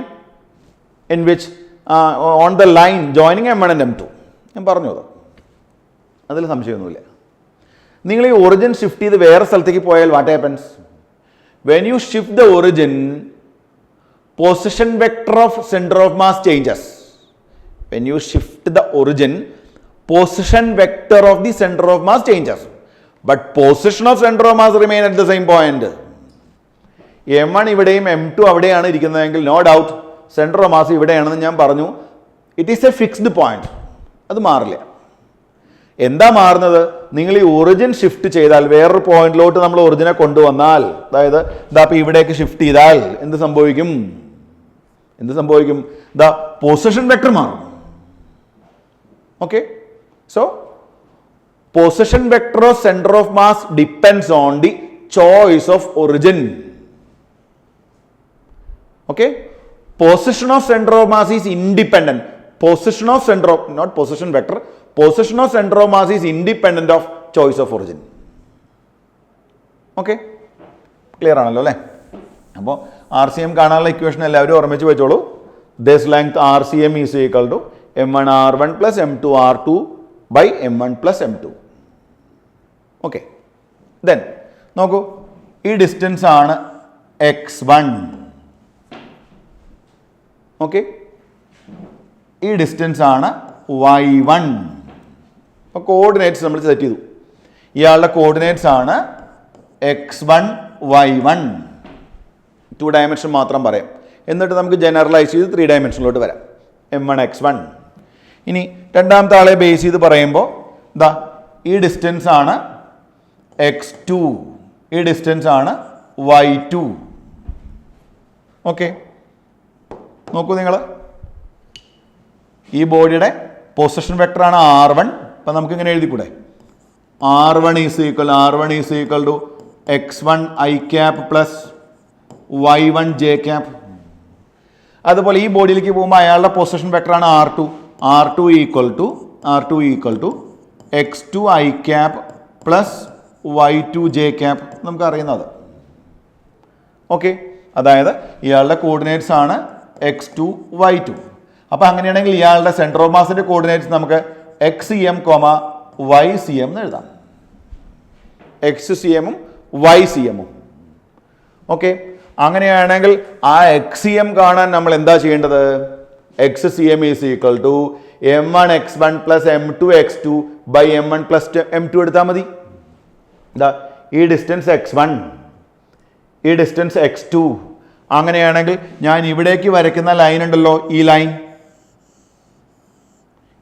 in which on the line joining M1 and M2. ഞാൻ പറഞ്ഞു അത്, അതിൽ സംശയമൊന്നുമില്ല. നിങ്ങൾ ഈ ഒറിജിൻ ഷിഫ്റ്റ് ചെയ്ത് വേറെ സ്ഥലത്തേക്ക് പോയാൽ what happens? When you shift the origin, position vector of centre of mass changes. When you shift the origin, position vector of the center of mass changes, but position of center of mass remain at the same point. M1 ഇവിടെയും M2 അവിടെയാണ് ഇരിക്കുന്നതെങ്കിൽ no doubt centre of mass ഇവിടെയാണെന്ന് ഞാൻ പറഞ്ഞു. It is a fixed point, അത് മാറില്ല. എന്താ മാറുന്നത്? നിങ്ങൾ ഈ ഒറിജിൻ ഷിഫ്റ്റ് ചെയ്താൽ, വേറൊരു പോയിന്റിലോട്ട് നമ്മൾ ഒറിജിനെ കൊണ്ടുവന്നാൽ, അതായത് ഇതാ ഇപ്പോൾ ഇവിടേക്ക് ഷിഫ്റ്റ് ചെയ്താൽ എന്ത് സംഭവിക്കും? ദ പൊസിഷൻ വെക്ടർ മാറും. Okay, so position vector of centre of mass depends on the choice of origin. Okay, position of centre of mass is independent. Position of center of, not position vector, position of center of mass is independent of choice of origin. Okay, clear ആണല്ലോ അല്ലേ? അപ്പോൾ ആർ സി എം കാണാനുള്ള ഇക്വേഷൻ എല്ലാവരും ഓർമ്മിച്ച് വെച്ചോളൂ. This length R C M is equal to M1R1 plus M2R2 by M1 plus M2. Okay, then നോക്കൂ, ഈ ഡിസ്റ്റൻസ് ആണ് x1. ഓക്കെ, ഈ ഡിസ്റ്റൻസ് ആണ് y1. അപ്പോൾ കോർഡിനേറ്റ്സ് നമ്മൾ സെറ്റ് ചെയ്തു. ഇയാളുടെ കോർഡിനേറ്റ്സ് ആണ് x1 y1. 2 ഡയമെൻഷൻ മാത്രം പറയാം. എന്നിട്ട് നമുക്ക് ജനറലൈസ് ചെയ്ത് 3 ഡയമെൻഷനിലോട്ട് വരാം. M1 x1. ഇനി രണ്ടാമത്തെ ആളെ ബേസ് ചെയ്ത് പറയുമ്പോൾ ദാ ഈ ഡിസ്റ്റൻസ് ആണ് x2, ഈ ഡിസ്റ്റൻസ് ആണ് y2. ഓക്കെ, നോക്കൂ നിങ്ങൾ, ഈ ബോഡിയുടെ പൊസിഷൻ വെക്ടറാണ് R1. അപ്പം നമുക്ക് ഇങ്ങനെ എഴുതിക്കൂടെ? R1 is equal to x1 i cap plus y1 j cap. അതുപോലെ ഈ ബോഡിയിലേക്ക് പോകുമ്പോൾ അയാളുടെ പൊസിഷൻ വെക്ടറാണ് R2 equal to x2 i cap plus y2 j cap. നമുക്കറിയുന്നത്. ഓക്കെ, അതായത് ഇയാളുടെ കോർഡിനേറ്റ്സ് ആണ് x2 y2. അപ്പോൾ അങ്ങനെയാണെങ്കിൽ ഇയാളുടെ സെൻറ്റർ ഓഫ് മാസിൻ്റെ കോർഡിനേറ്റ്സ് നമുക്ക് XCM, YCM എന്ന് എഴുതാം. XCM ഉം YCM ഉം. ഓക്കെ, അങ്ങനെയാണെങ്കിൽ ആ XCM കാണാൻ നമ്മൾ എന്താ ചെയ്യേണ്ടത്? XCM is equal to M1 x1 plus M2 x2 by M1 plus M2 എടുത്താൽ മതി. ഇതാ ഈ ഡിസ്റ്റൻസ് x1, ഈ ഡിസ്റ്റൻസ് x2. അങ്ങനെയാണെങ്കിൽ ഞാൻ ഇവിടേക്ക് വരയ്ക്കുന്ന ലൈൻ ഉണ്ടല്ലോ, ഈ ലൈൻ,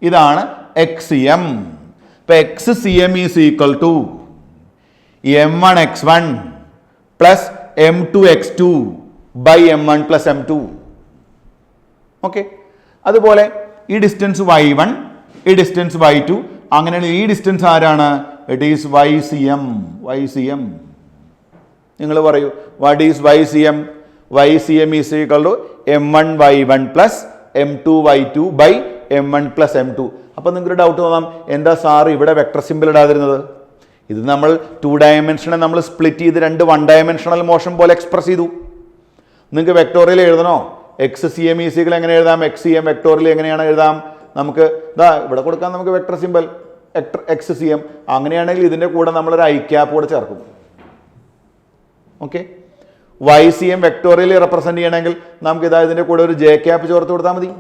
ഇതാണ് XCM. ഇപ്പം XCM is equal to M1 x1 plus M2 x2 by M1 plus M2. Okay, അതുപോലെ ഈ ഡിസ്റ്റൻസ് y1, ഈ ഡിസ്റ്റൻസ് y2. അങ്ങനെയാണെങ്കിൽ ഈ ഡിസ്റ്റൻസ് ആരാണ്? It is YCM. നിങ്ങൾ പറയൂ, what is YCM? YCM is equal to M1 y1 plus M2 y2 by M1 plus M2. അപ്പോൾ നിങ്ങൾക്കൊരു ഡൗട്ട് തോന്നാം, എന്താ സാർ ഇവിടെ വെക്ടർ സിമ്പിൾ ഇടാതിരുന്നത്? ഇത് നമ്മൾ 2 ഡയമെൻഷനെ നമ്മൾ സ്പ്ലിറ്റ് ചെയ്ത് 2 1 ഡയമെൻഷണൽ മോഷൻ പോലെ എക്സ്പ്രസ് ചെയ്തു. നിങ്ങൾക്ക് വെക്ടോറിയൽ എഴുതണോ? XCM ഈസ് ഈക്വൽ എങ്ങനെ എഴുതാം? XCM വെക്ടോറിയൽ എങ്ങനെയാണ് എഴുതാം? നമുക്ക് ഇതാ ഇവിടെ കൊടുക്കാം, നമുക്ക് വെക്ടർ സിമ്പിൾ XCM. അങ്ങനെയാണെങ്കിൽ ഇതിൻ്റെ കൂടെ നമ്മളൊരു ഐ ക്യാപ്പ് കൂടെ ചേർക്കും. ഓക്കെ, YCM വെക്ടോറിയൽ റെപ്രസെൻറ്റ് ചെയ്യണമെങ്കിൽ നമുക്ക് ഇതാ ഇതിൻ്റെ കൂടെ ഒരു J ക്യാപ്പ് ചേർത്ത് കൊടുത്താൽ മതി.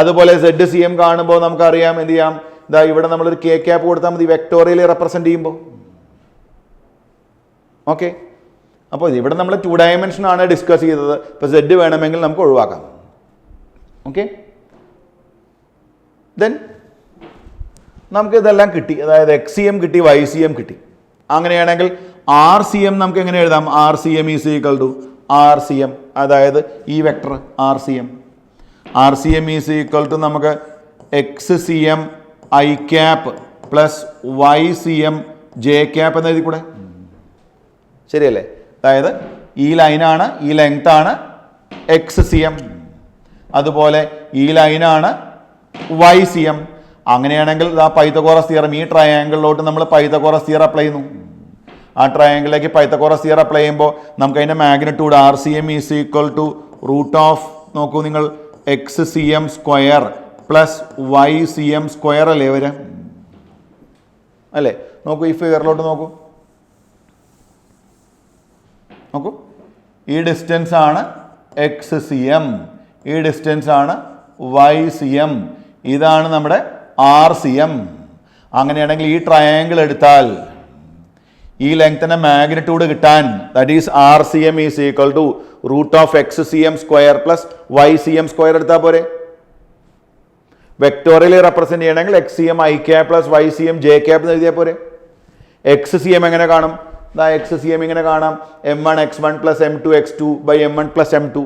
അതുപോലെ ZCM കാണുമ്പോൾ നമുക്കറിയാം എന്ത് ചെയ്യാം? ഇതാ ഇവിടെ നമ്മളൊരു K ക്യാപ്പ് കൊടുത്താൽ മതി വെക്ടോറിയൽ റെപ്രസെൻറ്റ് ചെയ്യുമ്പോൾ. ഓക്കെ, അപ്പോൾ ഇവിടെ നമ്മൾ 2 ഡയമെൻഷൻ ആണ് ഡിസ്കസ് ചെയ്തത്. ഇപ്പോൾ Z വേണമെങ്കിൽ നമുക്ക് ഒഴിവാക്കാം. ഓക്കെ, ദെൻ നമുക്ക് ഇതെല്ലാം കിട്ടി. അതായത് XCM കിട്ടി, YCM കിട്ടി. അങ്ങനെയാണെങ്കിൽ RCM നമുക്ക് എങ്ങനെ എഴുതാം? RCM is equal to RCM, അതായത് ഈ vector RCM is equal to നമുക്ക് XCM i cap plus YCM j cap എന്ന് എഴുതി കൂടെ? ശരിയല്ലേ? അതായത് ഈ ലൈനാണ്, ഈ ലെങ്ത് ആണ് XCM, അതുപോലെ ഈ ലൈനാണ് YCM. അങ്ങനെയാണെങ്കിൽ ആ പൈത്തഗോറസ് തിയറം, ഈ ട്രയാങ്കിളിലോട്ട് നമ്മൾ പൈത്തഗോറസ് തിയറം അപ്ലൈ ചെയ്യുന്നു. ആ ട്രയാങ്കിളിലേക്ക് പൈത്തഗോറസ് തിയറം അപ്ലൈ ചെയ്യുമ്പോൾ നമുക്ക് അതിൻ്റെ magnitude RCM is equal to root of, നോക്കൂ നിങ്ങൾ, XCM square plus YCM square അല്ലേ വരാം അല്ലേ? നോക്കൂ, ഈ ഫിഗറിലോട്ട് നോക്കൂ, ഈ ഡിസ്റ്റൻസ് ആണ് XCM, ഈ ഡിസ്റ്റൻസ് ആണ് YCM. ഇതാണ് നമ്മുടെ RCM. അങ്ങനെയാണെങ്കിൽ ഈ ട്രയാങ്കിൾ എടുത്താൽ ഈ ലെങ്തിന്റെ മാഗ്നിറ്റ്യൂഡ് കിട്ടാൻ that is RCM is equal to root of XCM square plus YCM square എടുത്താൽ പോരെ. വെക്ടോറിയലി റെപ്രസെന്റ് ചെയ്യണമെങ്കിൽ XCM I cap plus YCM J cap എന്ന് എഴുതിയാൽ പോരെ. XCM എങ്ങനെ കാണും? XCM ഇങ്ങനെ കാണാം, M1 X1 plus M2 X2 by M1 plus M2.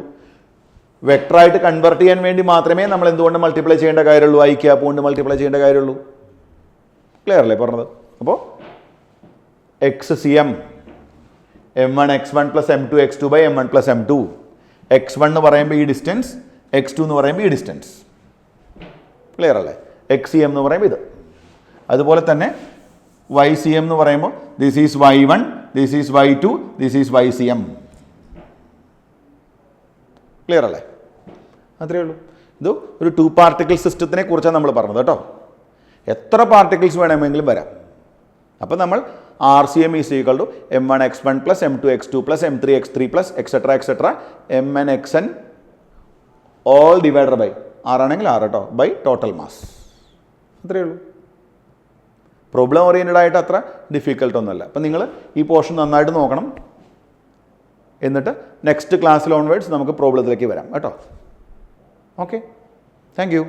വെക്ടറായിട്ട് കൺവേർട്ട് ചെയ്യാൻ വേണ്ടി മാത്രമേ നമ്മൾ എന്തുകൊണ്ട് മൾട്ടിപ്ലൈ ചെയ്യേണ്ട കാര്യമുള്ളൂ? I ക്യാപ് കൊണ്ട് മൾട്ടിപ്ലൈ ചെയ്യേണ്ട കാര്യമുള്ളൂ. ക്ലിയർ അല്ലേ പറഞ്ഞത്? അപ്പോൾ XCM M1 X1 plus M2 X2 by M1 plus M2. X1 എന്ന് പറയുമ്പോൾ ഈ ഡിസ്റ്റൻസ്, X2 എന്ന് പറയുമ്പോൾ ഈ ഡിസ്റ്റൻസ്. ക്ലിയർ അല്ലേ? XCM എന്ന് പറയുമ്പോൾ ഇത്. അതുപോലെ തന്നെ YCM എന്ന് പറയുമ്പോൾ this is Y1, this is Y2, this is YCM. Clear അല്ലേ? അത്രയേ ഉള്ളൂ. ഇത് ഒരു 2 പാർട്ടിക്കിൾ സിസ്റ്റത്തിനെ കുറിച്ചാണ് നമ്മൾ പറഞ്ഞത് കേട്ടോ. എത്ര പാർട്ടിക്കിൾസ് വേണമെങ്കിലും വരാം. അപ്പം നമ്മൾ RCM is equal to M1 X1 plus M2 X2 plus M3 X3 plus etcetera MN XN all divided by 6 ആണെങ്കിൽ 6 കേട്ടോ, ബൈ ടോട്ടൽ മാസ്. അത്രയേ ഉള്ളൂ. പ്രോബ്ലം ഓറിയൻറ്റഡ് ആയിട്ട് അത്ര ഡിഫിക്കൽട്ട് ഒന്നുമല്ല. അപ്പം നിങ്ങൾ ഈ പോർഷൻ നന്നായിട്ട് നോക്കണം. എന്നിട്ട് നെക്സ്റ്റ് ക്ലാസ്സിൽ ഓൺവേർഡ്സ് നമുക്ക് പ്രോബ്ലത്തിലേക്ക് വരാം കേട്ടോ. Okay, thank you.